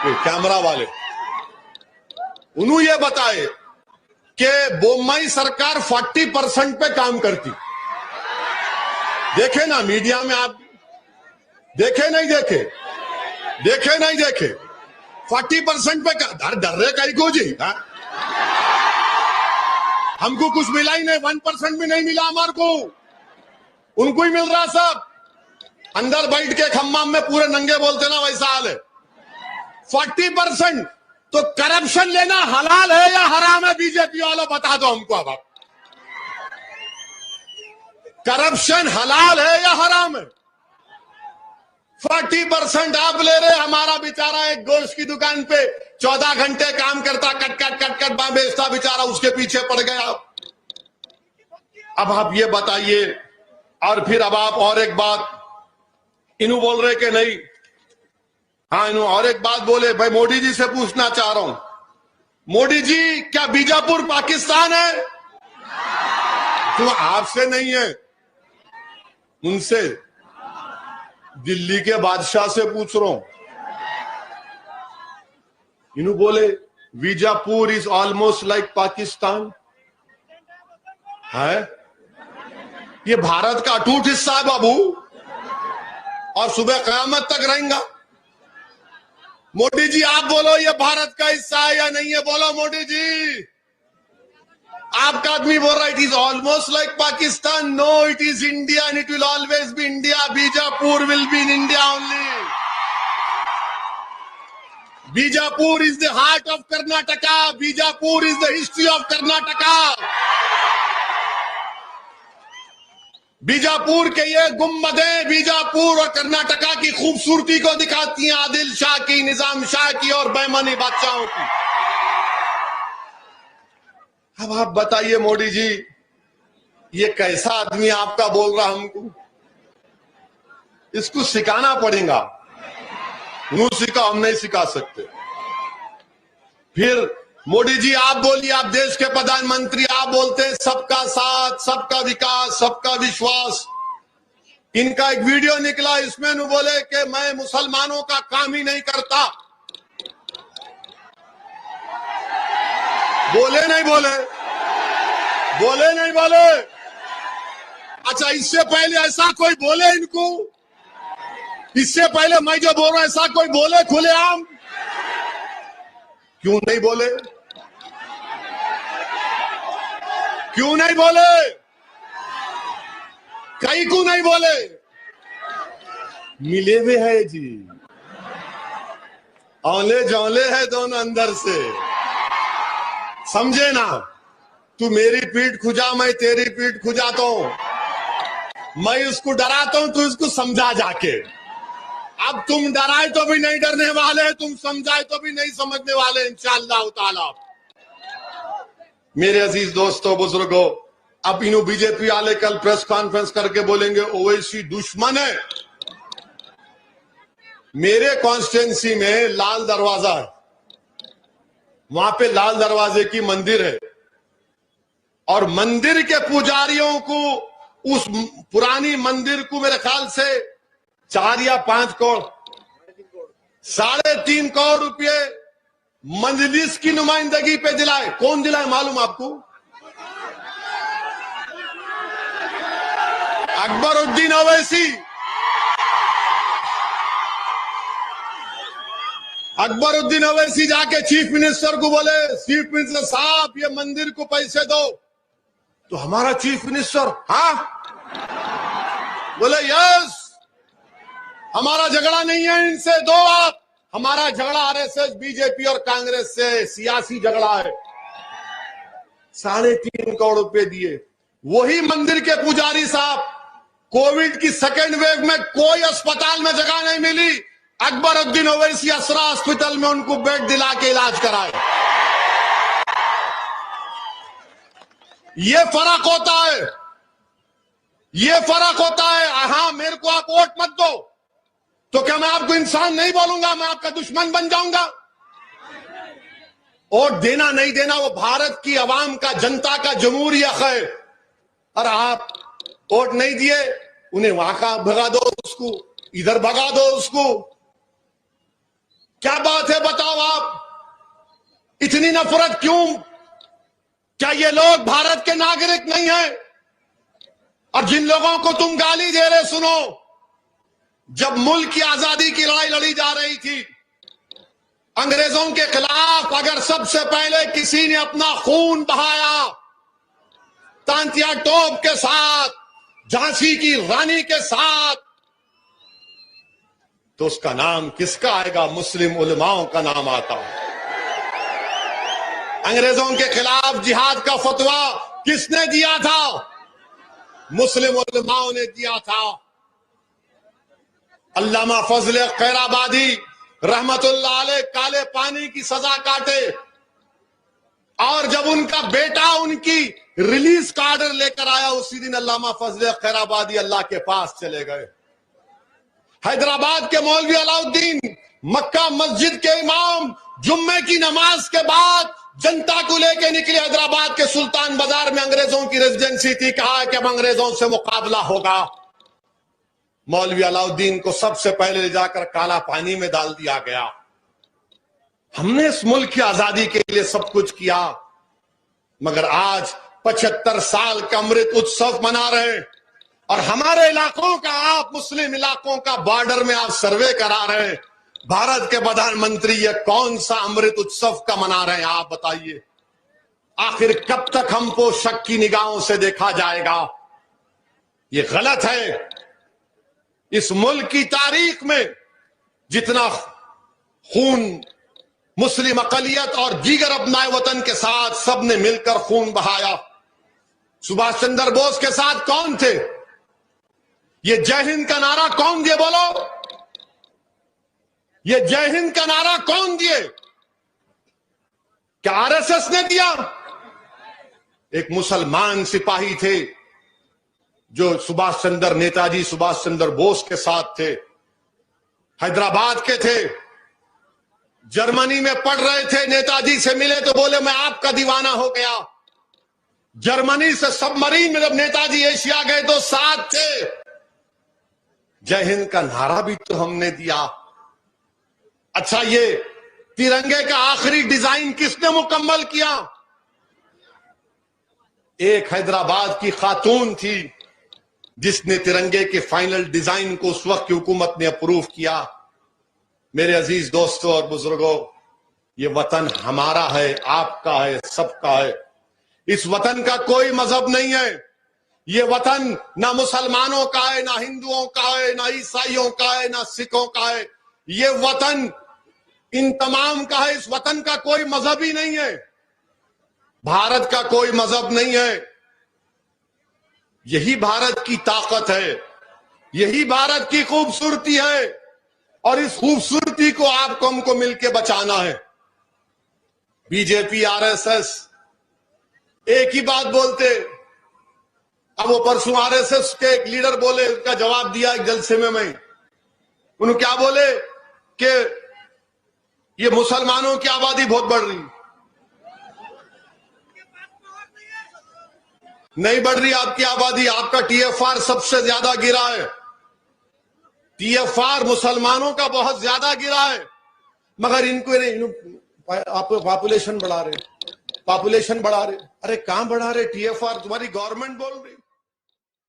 ये कैमरा वाले। उन्होंने ये बताए कि बोम्मई सरकार 40% पे काम करती। देखे ना मीडिया में आप? देखे नहीं देखे 40% पे डर रहे कहीं को जी? हमको कुछ मिला ही नहीं, 1% भी नहीं मिला हमारे को, उनको ही मिल रहा सब। अंदर बैठ के खम्माम में पूरे नंगे बोलते ना, वैसा हाल है। 40%। तो करप्शन लेना हलाल है या हराम है? बीजेपी वालों बता दो हमको। अब आप, करप्शन हलाल है या हराम है? 40% आप ले रहे। हमारा बेचारा एक गोश्त की दुकान पे 14 घंटे काम करता, कट बेचता, बेचारा उसके पीछे पड़ गया। अब आप ये बताइए। और फिर अब आप और एक बात, इन्हों बोल रहे कि नहीं, हाँ इन्हों और एक बात बोले, भाई मोदी जी से पूछना चाह रहा हूं, मोदी जी क्या बीजापुर पाकिस्तान है? तो आपसे नहीं है, उनसे, दिल्ली के बादशाह से पूछ रहा हूं। इन्हों बोले Bijapur is almost like Pakistan है। ये भारत का अटूट हिस्सा है बाबू, और सुबह कयामत तक रहेगा। मोदी जी आप बोलो, ये भारत का हिस्सा है या नहीं है? बोलो मोदी जी। आपका आदमी बोल रहा है it is almost like Pakistan. No, it is India and it will always be India. Bijapur will be in India only. Bijapur is the heart of Karnataka. Bijapur is the history of Karnataka. Bijapur के ये गुम्बदें बीजापुर और कर्नाटका की खूबसूरती को दिखाती हैं, आदिल शाह की, निजाम शाह की और बेईमानी बादशाहों की। अब आप बताइए मोदी जी, ये कैसा आदमी आपका बोल रहा हमको? इसको सिखाना पड़ेगा, यूं सिखा, हम नहीं सिखा सकते। फिर मोदी जी आप बोलिए, आप देश के प्रधानमंत्री, आप बोलते हैं सबका साथ, सबका विकास, सबका विश्वास। इनका एक वीडियो निकला, इसमें न बोले कि मैं मुसलमानों का काम ही नहीं करता। बोले नहीं बोले? बोले नहीं बोले? अच्छा, इससे पहले ऐसा कोई बोले इनको? इससे पहले मैं जो बोल रहा हूं ऐसा कोई बोले खुलेआम? क्यों नहीं बोले? क्यों नहीं बोले? कई को नहीं बोले? मिले हुए है जी, औले जौले है दोनों अंदर से, समझे ना? तू मेरी पीठ खुजा, मैं तेरी पीठ खुजाता हूं। मैं उसको डराता हूं, तू इसको समझा जाके। अब तुम डराए तो भी नहीं डरने वाले, तुम समझाए तो भी नहीं समझने वाले इंशाअल्लाह ताला। मेरे अजीज दोस्तों, बुजुर्गों, अब इन्हों बीजेपी वाले कल प्रेस कॉन्फ्रेंस करके बोलेंगे ओवैसी दुश्मन है। मेरे कॉन्स्टिट्यूंसी में लाल दरवाजा है, वहां पे लाल दरवाजे की मंदिर है, और मंदिर के पुजारियों को, उस पुरानी मंदिर को मेरे ख्याल से 4 या 5 करोड़, 3.5 करोड़ रुपये मजलिस की नुमाइंदगी पे दिलाए। कौन दिलाए मालूम आपको? अकबरुद्दीन ओवैसी। अकबरुद्दीन ओवैसी जाके चीफ मिनिस्टर को बोले, चीफ मिनिस्टर साहब ये मंदिर को पैसे दो। तो हमारा चीफ मिनिस्टर, हाँ, बोले यस, हमारा झगड़ा नहीं है इनसे, दो आप। हमारा झगड़ा आरएसएस, बीजेपी और कांग्रेस से सियासी झगड़ा है। 3.5 करोड़ रुपए दिए। वही मंदिर के पुजारी साहब, कोविड की सेकेंड वेव में कोई अस्पताल में जगह नहीं मिली, अकबरुद्दीन ओवैसी असरा हॉस्पिटल में उनको बेड दिला के इलाज कराए। ये फर्क होता है, ये फर्क होता है। हाँ, मेरे को आप वोट मत दो तो क्या मैं आपको इंसान नहीं बोलूंगा? मैं आपका दुश्मन बन जाऊंगा? वोट देना नहीं देना वो भारत की आवाम का, जनता का जमहूरी हक है। और आप वोट नहीं दिए, उन्हें वहां का भगा दो, उसको इधर भगा दो उसको। क्या बात है बताओ आप? इतनी नफरत क्यों? क्या ये लोग भारत के नागरिक नहीं हैं? और जिन लोगों को तुम गाली दे रहे, सुनो, जब मुल्क की आजादी की लड़ाई लड़ी जा रही थी अंग्रेजों के खिलाफ, अगर सबसे पहले किसी ने अपना खून बहाया तांतिया टोप के साथ, झांसी की रानी के साथ, तो उसका नाम किसका आएगा? मुस्लिम उलमाओं का नाम आता है। अंग्रेजों के खिलाफ जिहाद का फतवा किसने दिया था? मुस्लिम उलमाओं ने दिया था। अल्लामा फजल खैराबादी रहमतुल्लाह अलैह काले पानी की सजा काटे, और जब उनका बेटा उनकी रिलीज का ऑर्डर लेकर आया, उसी दिन अल्लामा फजल खैराबादी अल्लाह के पास चले गए। हैदराबाद के मौलवी अलाउद्दीन, मक्का मस्जिद के इमाम, जुम्मे की नमाज के बाद जनता को लेकर निकले हैदराबाद के सुल्तान बाजार में। अंग्रेजों की रेजिडेंसी थी, कहा कि अब अंग्रेजों से मुकाबला होगा। मौलवी अलाउद्दीन को सबसे पहले ले जाकर काला पानी में डाल दिया गया। हमने इस मुल्क की आजादी के लिए सब कुछ किया, मगर आज 75 साल का अमृत उत्सव मना रहे हैं, और हमारे इलाकों का, आप मुस्लिम इलाकों का बॉर्डर में आप सर्वे करा रहे हैं। भारत के प्रधानमंत्री ये कौन सा अमृत उत्सव का मना रहे हैं? आप बताइए। आखिर कब तक हमको शक की निगाहों से देखा जाएगा? ये गलत है। इस मुल्क की तारीख में जितना खून मुस्लिम अकलियत और दीगर अपनाए वतन के साथ सबने मिलकर खून बहाया। सुभाष चंद्र बोस के साथ कौन थे? ये जय हिंद का नारा कौन दिए बोलो? ये जय हिंद का नारा कौन दिए? क्या आरएसएस ने दिया? एक मुसलमान सिपाही थे जो नेताजी सुभाष चंद्र बोस के साथ थे, हैदराबाद के थे, जर्मनी में पढ़ रहे थे, नेताजी से मिले तो बोले मैं आपका दीवाना हो गया। जर्मनी से सबमरीन में जब नेताजी एशिया गए तो साथ थे। जय हिंद का नारा भी तो हमने दिया। अच्छा, ये तिरंगे का आखिरी डिजाइन किसने मुकम्मल किया? एक हैदराबाद की खातून थी जिसने तिरंगे के फाइनल डिजाइन को उस वक्त की हुकूमत ने अप्रूव किया। मेरे अजीज दोस्तों और बुजुर्गों, ये वतन हमारा है, आपका है, सबका है। इस वतन का कोई मजहब नहीं है। ये वतन ना मुसलमानों का है, ना हिंदुओं का है, ना ईसाइयों का है, ना सिखों का है। ये वतन इन तमाम का है। इस वतन का कोई मजहब ही नहीं है। भारत का कोई मजहब नहीं है। यही भारत की ताकत है, यही भारत की खूबसूरती है, और इस खूबसूरती को आपको हमको मिलकर बचाना है। बीजेपी आरएसएस एक ही बात बोलते। अब वो परसों आरएसएस के एक लीडर बोले, उसका जवाब दिया एक जलसे में मैं। उन्होंने क्या बोले कि ये मुसलमानों की आबादी बहुत बढ़ रही। नहीं बढ़ रही आपकी आबादी, आपका टीएफआर सबसे ज्यादा गिरा है। टीएफआर मुसलमानों का बहुत ज्यादा गिरा है, मगर इनको नहीं। आप पॉपुलेशन बढ़ा रहे, पॉपुलेशन बढ़ा रहे। अरे कहां बढ़ा रहे? टीएफआर तुम्हारी गवर्नमेंट बोल रही।